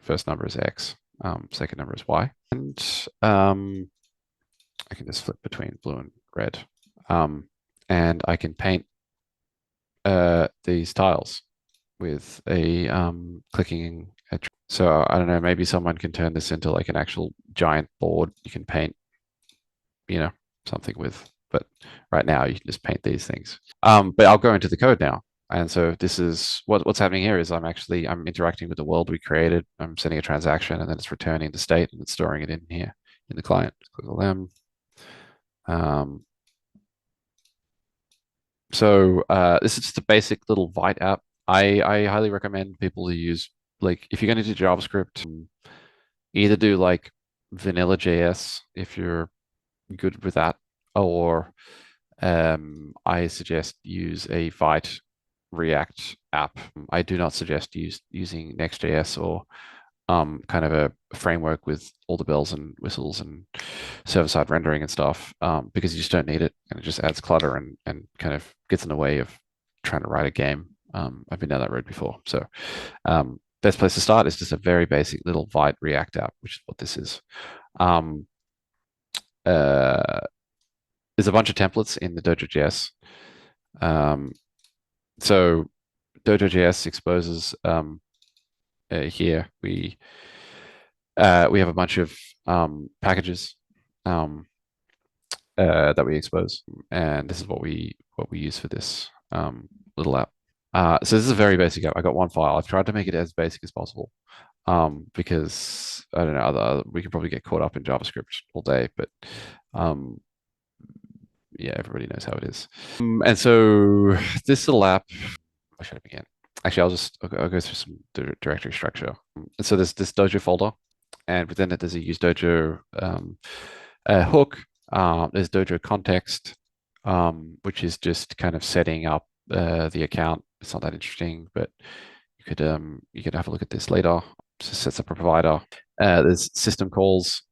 first number is X, second number is Y. And I can just flip between blue and red. And I can paint these tiles with a clicking. So I don't know, maybe someone can turn this into like an actual giant board you can paint, something with. But right now you can just paint these things. But I'll go into the code now. And so this is what's happening here is I'm interacting with the world we created. I'm sending a transaction and then it's returning the state and it's storing it in here in the client. Click LM. So this is just a basic little Vite app. I highly recommend people to use, like, if you're going to do JavaScript, either do like vanilla JS if you're good with that, or I suggest use a Vite React app. I do not suggest using Next.js or kind of a framework with all the bells and whistles and server-side rendering and stuff, because you just don't need it, and it just adds clutter and kind of gets in the way of trying to write a game. I've been down that road before, so best place to start is just a very basic little Vite React app, which is what this is. Um, uh, there's a bunch of templates in the Dojo.js. Um, so Dojo.js exposes here we have a bunch of packages um, that we expose, and this is what we use for this little app. So this is a very basic app. I got one file. I've tried to make it as basic as possible because I don't know. We could probably get caught up in JavaScript all day, but um, yeah, everybody knows how it is. And so this little app, where should I begin? Actually, I'll go through some directory structure. And so there's this Dojo folder, and within it there's a use Dojo hook. There's Dojo context, which is just kind of setting up the account. It's not that interesting, but you could have a look at this later. Just sets up a provider. There's system calls,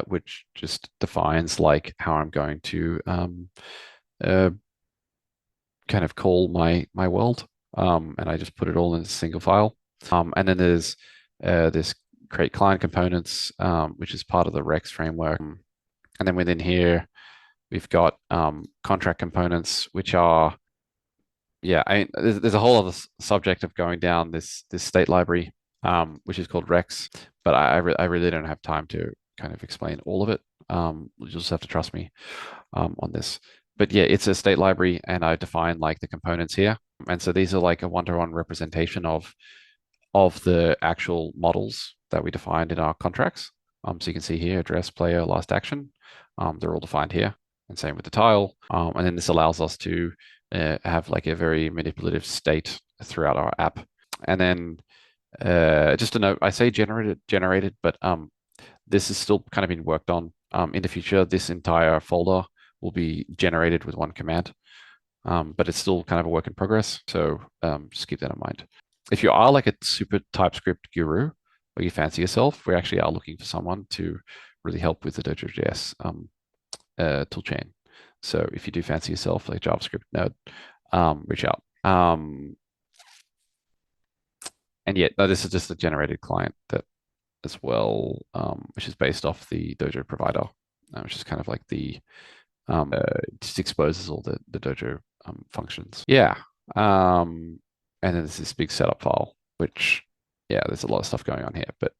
which just defines like how I'm going to uh, kind of call my world, and I just put it all in a single file. And then there's this create client components, which is part of the Rex framework. And then within here, we've got contract components, which are, yeah, there's a whole other subject of going down this state library, which is called Rex, but I really don't have time to kind of explain all of it. You'll just have to trust me on this. But yeah, it's a state library, and I define like the components here. And so these are like a one-to-one representation of the actual models that we defined in our contracts. So you can see here, address, player, last action. They're all defined here, and same with the tile. And then this allows us to have like a very manipulative state throughout our app. And then just a note, I say generated, but this is still kind of being worked on. In the future, this entire folder will be generated with one command, but it's still kind of a work in progress. So just keep that in mind. If you are like a super TypeScript guru, or you fancy yourself, we actually are looking for someone to really help with the Dojo.js toolchain. So if you do fancy yourself like JavaScript nerd, reach out. And yet, no, this is just a generated client that as well, which is based off the Dojo provider, which is kind of like just exposes all the Dojo functions. Yeah. And then there's this big setup file, which, yeah, there's a lot of stuff going on here, but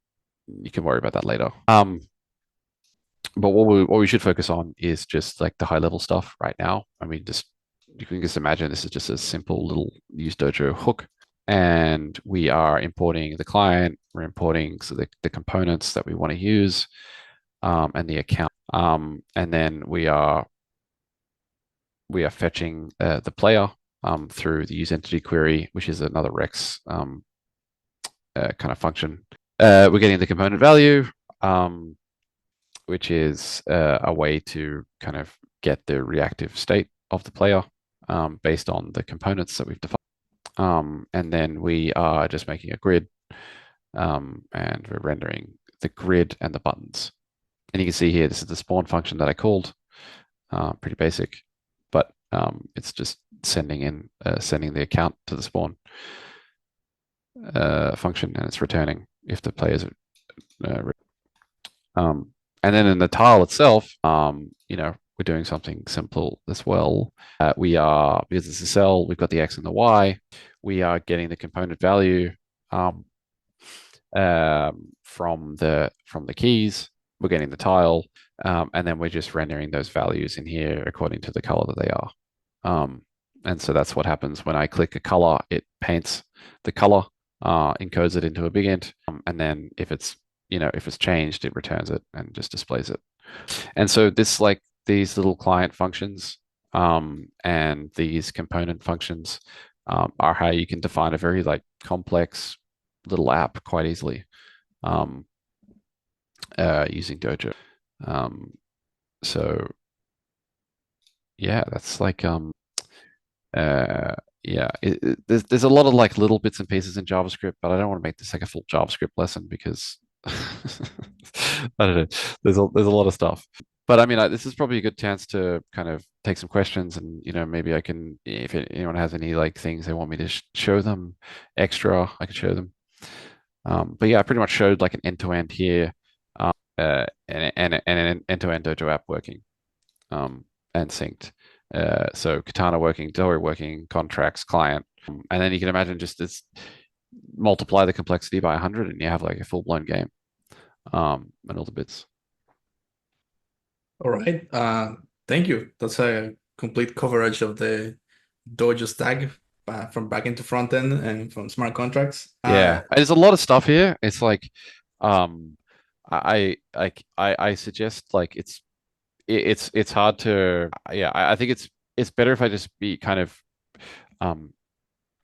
you can worry about that later. But what we should focus on is just like the high level stuff right now. I mean, just you can just imagine this is just a simple little use Dojo hook, and we are importing the client. We're importing the components that we want to use, and the account, and then we are fetching the player through the use entity query, which is another Rex kind of function. We're getting the component value, which is a way to kind of get the reactive state of the player based on the components that we've defined. And then we are just making a grid, and we're rendering the grid and the buttons. And you can see here, this is the spawn function that I called. Pretty basic, but it's just sending the account to the spawn function, and it's returning if the players are. And then in the tile itself, we're doing something simple as well. Because it's a cell, we've got the X and the Y. We are getting the component value from the keys. We're getting the tile, and then we're just rendering those values in here according to the color that they are. And so that's what happens when I click a color, it paints the color, encodes it into a big int, and then if it's changed, it returns it and just displays it. And so these little client functions and these component functions are how you can define a very like complex little app quite easily using Dojo. So yeah, that's like there's a lot of like little bits and pieces in JavaScript, but I don't want to make this like a full JavaScript lesson because I don't know. There's a lot of stuff. But I mean, this is probably a good chance to kind of take some questions, and maybe I can, if anyone has any like things they want me to show them extra, I could show them. But yeah, I pretty much showed like an end-to-end here, and an end-to-end Dojo app working, and synced. So Katana working, Dojo working, contracts, client, and then you can imagine just this multiply the complexity by 100, and you have like a full-blown game, and all the bits. All right. Thank you. That's a complete coverage of the Dojo stack from backend to front end and from smart contracts. Yeah, there's a lot of stuff here. It's like, um, I suggest like it's hard to, yeah, I think it's better if I just be um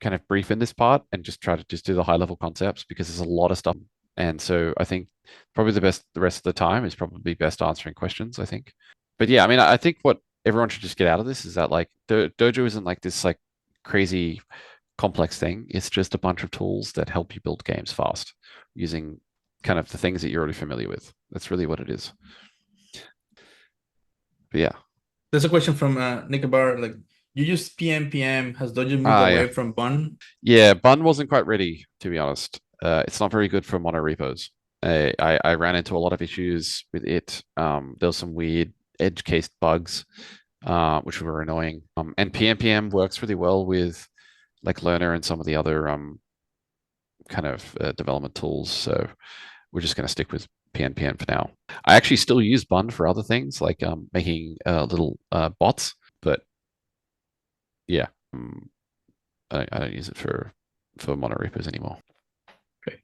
kind of brief in this part and just try to just do the high level concepts, because there's a lot of stuff. And so I think probably the rest of the time is probably best answering questions, I think. But yeah, I mean, I think what everyone should just get out of this is that like Dojo isn't like this like crazy complex thing. It's just a bunch of tools that help you build games fast using kind of the things that you're already familiar with. That's really what it is. But yeah. There's a question from Nick Bar, like you use PNPM. Has Dojo moved Yeah. away from Bun? Yeah, Bun wasn't quite ready, to be honest. It's not very good for mono repos. I ran into a lot of issues with it. There was some weird edge case bugs, which were annoying. And PNPM works really well with like Learner and some of the other kind of development tools. So we're just going to stick with PNPN for now. I actually still use Bun for other things like making little bots, but yeah, I don't use it for monorepos anymore. Okay.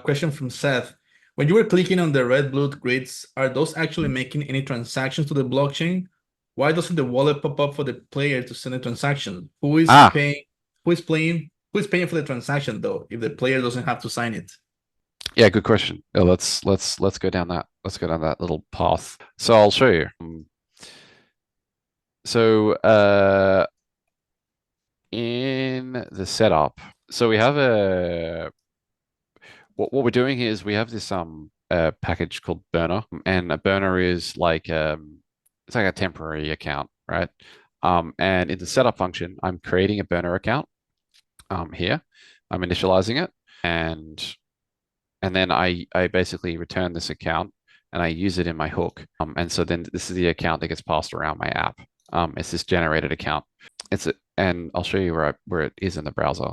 Question from Seth. When you were clicking on the red blue grids, are those actually making any transactions to the blockchain? Why doesn't the wallet pop up for the player to send a transaction? Ah, Who is paying for the transaction though, if the player doesn't have to sign it? yeah, good question. Let's go down that. Let's go down that little path. So I'll show you. So in the setup, so we have a what we're doing here is we have this package called burner, and a burner is like it's like a temporary account, right? And in the setup function, I'm creating a burner account here. I'm initializing it, and then I basically return this account and I use it in my hook. And so then this is the account that gets passed around my app. It's this generated account. And I'll show you where it is in the browser.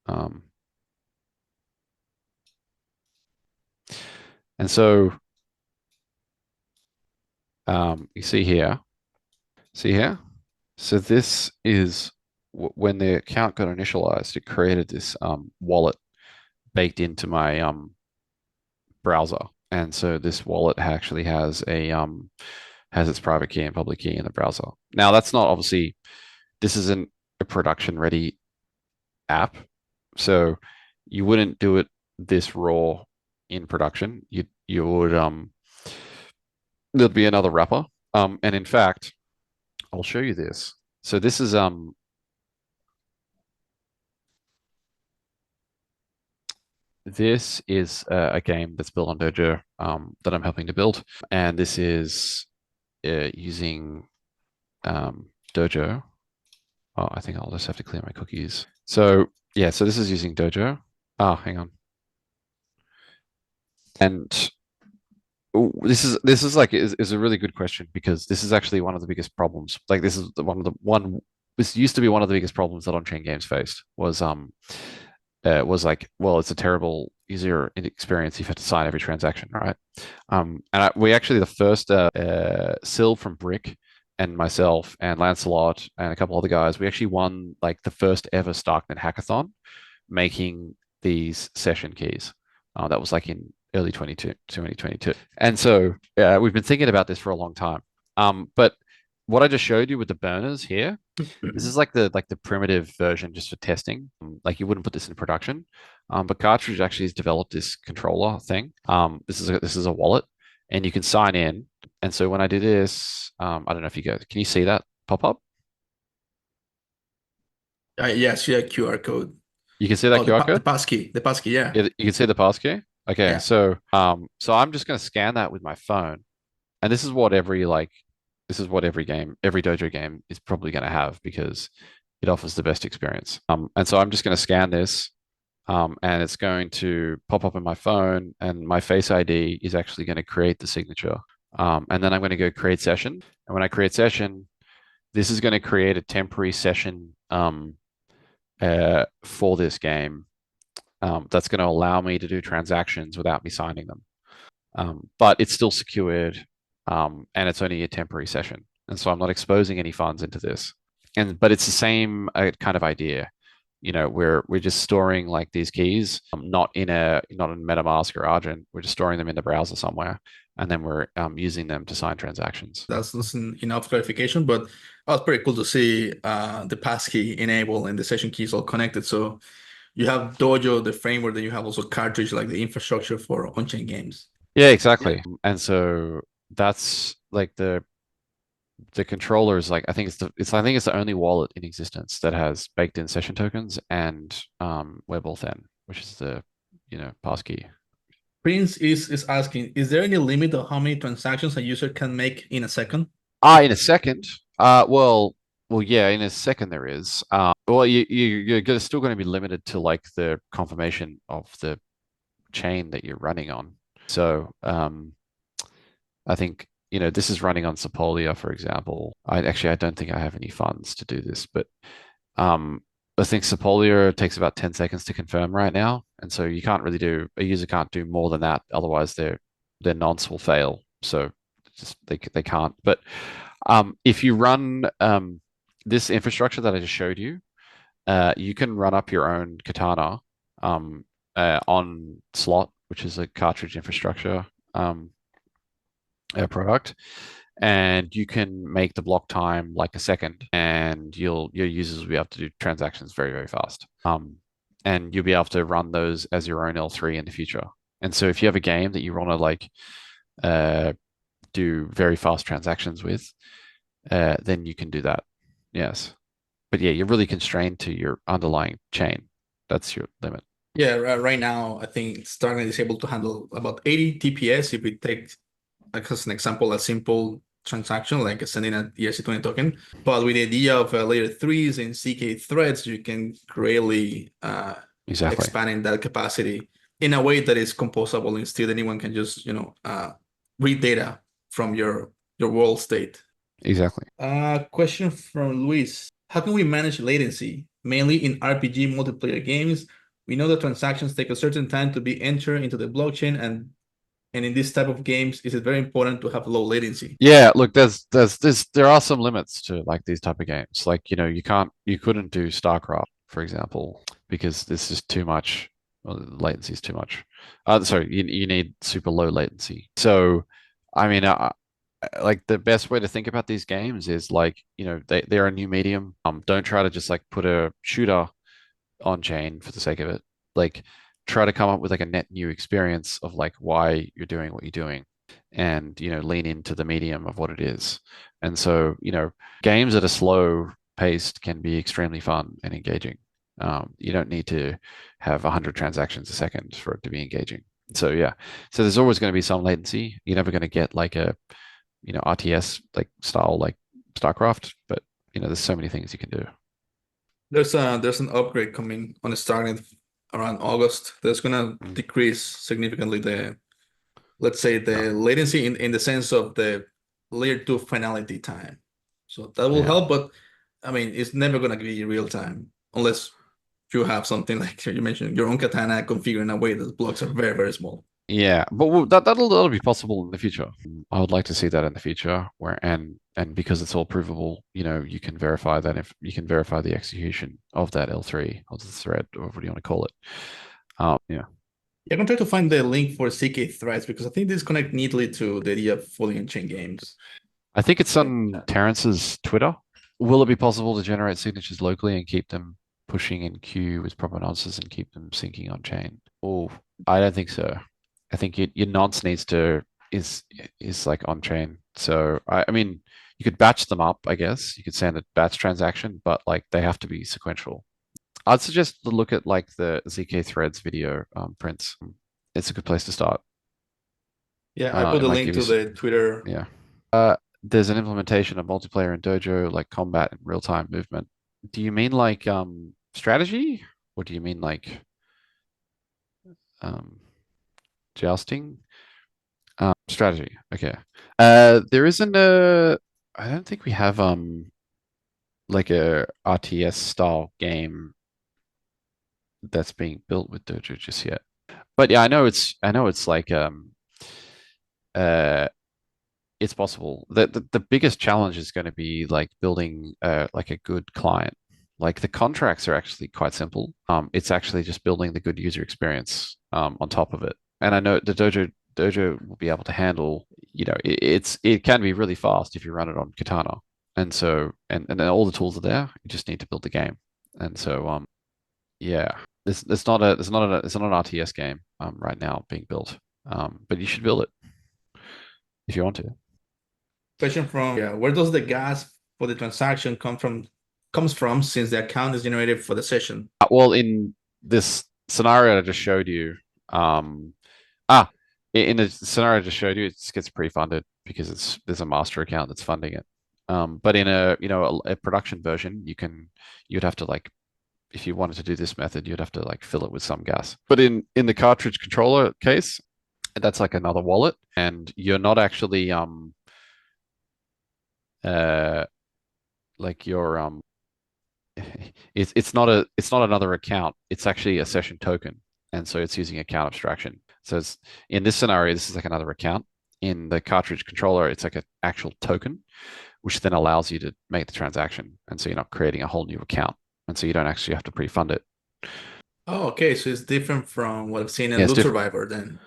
Um, and so you see here. So this is when the account got initialized, it created this wallet baked into my browser. And so this wallet actually has its private key and public key in the browser. Now that's not obviously this isn't a production ready app, so you wouldn't do it this raw in production. You would there'd be another wrapper. And in fact, I'll show you this. So this is a game that's built on Dojo that I'm helping to build, and this is using Dojo. Oh, I think I'll just have to clear my cookies. So yeah, so this is using Dojo. Ah, hang on. And this is like is a really good question, because this is actually one of the biggest problems. Like this is one this used to be one of the biggest problems that on-chain games faced was like, well, it's a terrible user experience. You've had to sign every transaction, right? We actually the first Sil from Brick and myself and Lancelot and a couple other guys, we actually won like the first ever Starknet hackathon making these session keys. That was like in early 2022. And so we've been thinking about this for a long time. But what I just showed you with the burners here, this is like the primitive version just for testing. Like you wouldn't put this in production. But Cartridge actually has developed this controller thing. This is a wallet, and you can sign in. And so when I do this, I don't know if you go, can you see that pop up? Yes, yeah, QR code. You can see that Oh, QR code? the passkey, yeah. Yeah, you can see the passkey. Okay, Yeah. so I'm just going to scan that with my phone, and this is what this is what every game, every Dojo game is probably going to have because it offers the best experience. And so I'm just going to scan this, and it's going to pop up in my phone, and my Face ID is actually going to create the signature. And then I'm going to go create session, and when I create session, this is going to create a temporary session for this game that's going to allow me to do transactions without me signing them. But it's still secured, and it's only a temporary session, and so I'm not exposing any funds into this. And but it's the same kind of idea. We're just storing like these keys, not in MetaMask or Argent. We're just storing them in the browser somewhere, and then we're using them to sign transactions. That's enough clarification, but that was pretty cool to see the passkey enable and the session keys all connected. So you have Dojo, the framework, then you have also cartridge, like the infrastructure for on-chain games. Yeah, Yeah. exactly. And so that's like the controller is like I think it's the only wallet in existence that has baked in session tokens and WebAuthn, which is the passkey. Prince is asking, is there any limit of how many transactions a user can make in a second? In a second. Yeah, in a second there is. Well, you're still going to be limited to like the confirmation of the chain that you're running on. So I think this is running on Sepolia, for example. I don't think I have any funds to do this, but Um, I think Sepolia takes about 10 seconds to confirm right now, and so you can't really do a user can't do more than that. Otherwise, their nonce will fail. So just they can't. But if you run this infrastructure that I just showed you, you can run up your own Katana um, on Slot, which is a cartridge infrastructure product, and you can make the block time like a second, and your users will be able to do transactions very, very fast. And you'll be able to run those as your own L3 in the future. And so if you have a game that you want to like uh, do very fast transactions with, then you can do that. Yes. But yeah, you're really constrained to your underlying chain. That's your limit. Yeah, right now I think Starnet is able to handle about 80 TPS if we take, like as an example, a simple transaction like sending an ERC20 token. But with the idea of layer threes and CK threads, you can greatly Exactly. expand in that capacity in a way that is composable and still anyone can just, read data from your world state. Exactly. Question from Luis. How can we manage latency? Mainly in RPG multiplayer games, we know that transactions take a certain time to be entered into the blockchain, and in this type of games, is it very important to have low latency? Yeah, look, there are some limits to like these type of games. Like, you couldn't do StarCraft, for example, because this is too much. Well, latency is too much. Sorry, you need super low latency. So, I mean, like the best way to think about these games is like, they're a new medium. Don't try to just like put a shooter on chain for the sake of it. Like, try to come up with like a net new experience of like why you're doing what you're doing, and lean into the medium of what it is. And so, games that are slow paced can be extremely fun and engaging. You don't need to have 100 transactions a second for it to be engaging. So yeah, so there's always going to be some latency. You're never going to get like a RTS like style like StarCraft, but there's so many things you can do. There's an upgrade coming on starting around August that's gonna Mm. decrease significantly the, let's say, Oh, the latency in the sense of the layer two finality time. So that will yeah. help, but I mean it's never gonna be real time unless you have something like you mentioned your own katana configured in a way that the blocks are very, very small. Yeah, but that'll be possible in the future. I would like to see that in the future, where and because it's all provable, you can verify that if you can verify the execution of that L3 of the thread or what do you want to call it. Yeah, Yeah, I'm gonna try to find the link for CK threads because I think these connect neatly to the idea of fully on-chain games. I think it's on Terrence's Twitter. Will it be possible to generate signatures locally and keep them pushing in queue with proper nonces and keep them syncing on chain? Oh, I don't think so. I think your nonce needs to is is like on chain. So I mean, you could batch them up, I guess. You could send a batch transaction, but like they have to be sequential. I'd suggest to look at like the ZK threads video, Prince. it's a good place to start. Yeah, I put It the might give link you to the Twitter. yeah. There's an implementation of multiplayer in Dojo, like combat and real-time movement. Do you mean like strategy, or do you mean like um jousting? Strategy. Okay. There isn't a. I don't think we have like a RTS style game that's being built with Dojo just yet. But yeah, I know it's like uh it's possible. The biggest challenge is going to be like building like a good client. Like the contracts are actually quite simple. It's actually just building the good user experience on top of it. And I know the Dojo will be able to handle, it can be really fast if you run it on Katana. And so and then all the tools are there. You just need to build the game. And so yeah, it's not an RTS game right now being built. But you should build it if you want to. Question from, yeah, where does the gas for the transaction comes from since the account is generated for the session? Well, in this scenario I just showed you, um, ah, in the scenario I just showed you, it just gets pre-funded because there's a master account that's funding it. But in a production version, you'd have to like if you wanted to do this method, you'd have to like fill it with some gas. But in the cartridge controller case, that's like another wallet, and you're not actually uh like your it's not another account. It's actually a session token, and so it's using account abstraction. So it's in this scenario, this is like another account. In the cartridge controller, it's like an actual token, which then allows you to make the transaction, and so you're not creating a whole new account, and so you don't actually have to pre-fund it. Oh, okay, so it's different from what I've seen Yeah, in it's Loot different. Survivor then.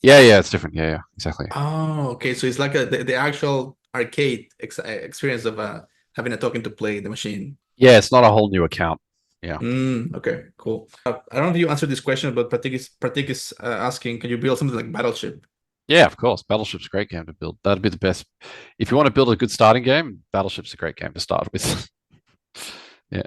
Yeah, it's different. Yeah, exactly. Oh, okay, so it's like the actual arcade experience of having a token to play the machine. Yeah, it's not a whole new account. Yeah. Okay, cool. I don't know if you answered this question, but Pratik is asking, can you build something like Battleship? Yeah, of course. Battleship's a great game to build. That'd be the best. If you want to build a good starting game, Battleship's a great game to start with. Yeah.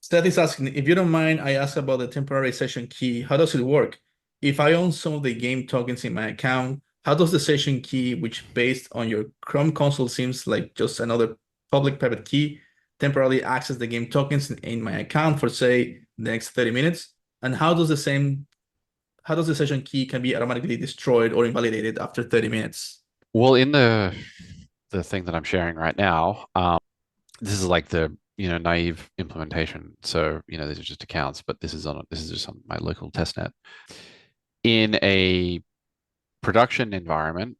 Seth is asking, if you don't mind, I ask about the temporary session key. How does it work? If I own some of the game tokens in my account, how does the session key, which based on your Chrome console seems like just another public private key, temporarily access the game tokens in my account for say the next 30 minutes? And how does the session key can be automatically destroyed or invalidated after 30 minutes? Well, in the thing that I'm sharing right now, this is like the naive implementation. So these are just accounts, but this is just on my local test net. In a production environment,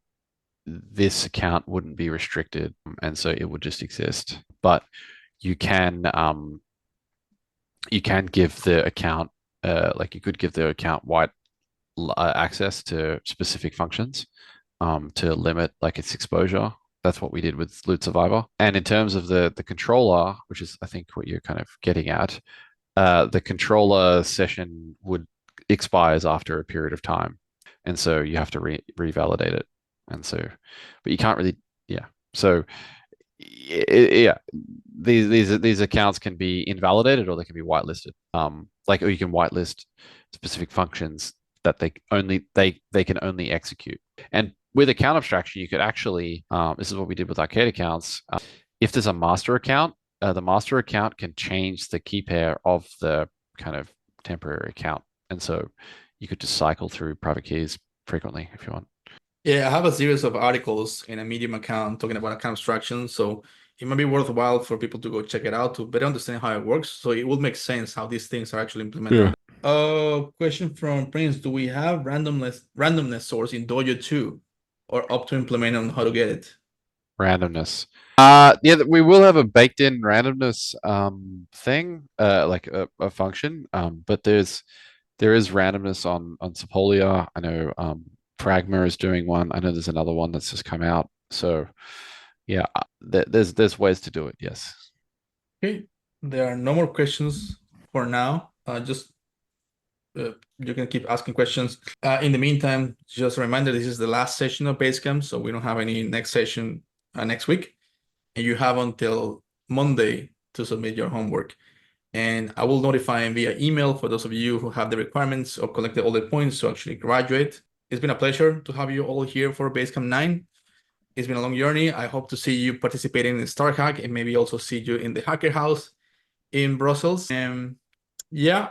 this account wouldn't be restricted, and so it would just exist. But you can um, you can give the account like you could give the account white access to specific functions to limit like its exposure. That's what we did with Loot Survivor. And in terms of the controller, which is I think what you're kind of getting at, the controller session would expires after a period of time, and so you have to revalidate it. And so, but you can't really, yeah. So yeah, these accounts can be invalidated or they can be whitelisted. Like or you can whitelist specific functions that they can only execute. And with account abstraction, you could actually this is what we did with arcade accounts. If there's a master account, the master account can change the key pair of the kind of temporary account, and so you could just cycle through private keys frequently if you want. Yeah, I have a series of articles in a Medium account talking about account abstraction, so it might be worthwhile for people to go check it out to better understand how it works. So it will make sense how these things are actually implemented. Yeah. Question from Prince: do we have randomness source in Dojo 2, or up to implement on how to get it? Randomness. Yeah, we will have a baked in randomness thing, like a function. But there is randomness on Sepolia. I know Pragma is doing one. I know there's another one that's just come out. So yeah, there's ways to do it. Yes. Okay, there are no more questions for now. Just you can keep asking questions. In the meantime, just a reminder, this is the last session of Basecamp, so we don't have any next session next week. And you have until Monday to submit your homework. and I will notify via email for those of you who have the requirements or collected all the points to actually graduate. It's been a pleasure to have you all here for Basecamp 9. It's been a long journey. I hope to see you participating in StarHack and maybe also see you in the Hacker House in Brussels. And yeah,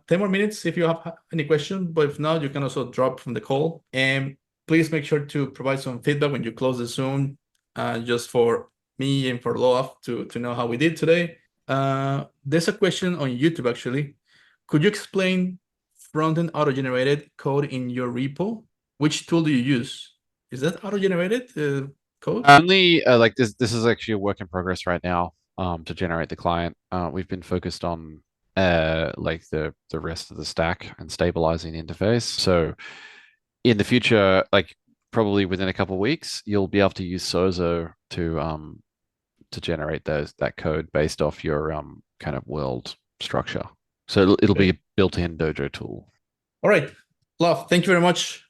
10 more minutes if you have any questions, but if not, you can also drop from the call. And please make sure to provide some feedback when you close the Zoom, just for me and for Loaf to know how we did today. There's a question on YouTube actually. Could you explain front-end auto-generated code in your repo? Which tool do you use? Is that auto-generated code? Only like this is actually a work in progress right now to generate the client. We've been focused on like the rest of the stack and stabilizing the interface. So in the future, like probably within a couple of weeks, you'll be able to use Sozo to generate that code based off your kind of world structure. So it'll be Okay. a built-in Dojo tool. All right. Love, thank you very much.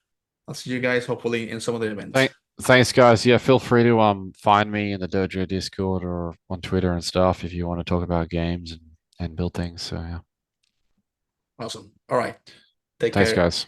I'll see you guys hopefully in some of the events. Thanks, guys. Yeah, feel free to find me in the Dojo Discord or on Twitter and stuff if you want to talk about games and build things. So yeah. Awesome. All right. Take Thanks, care. guys.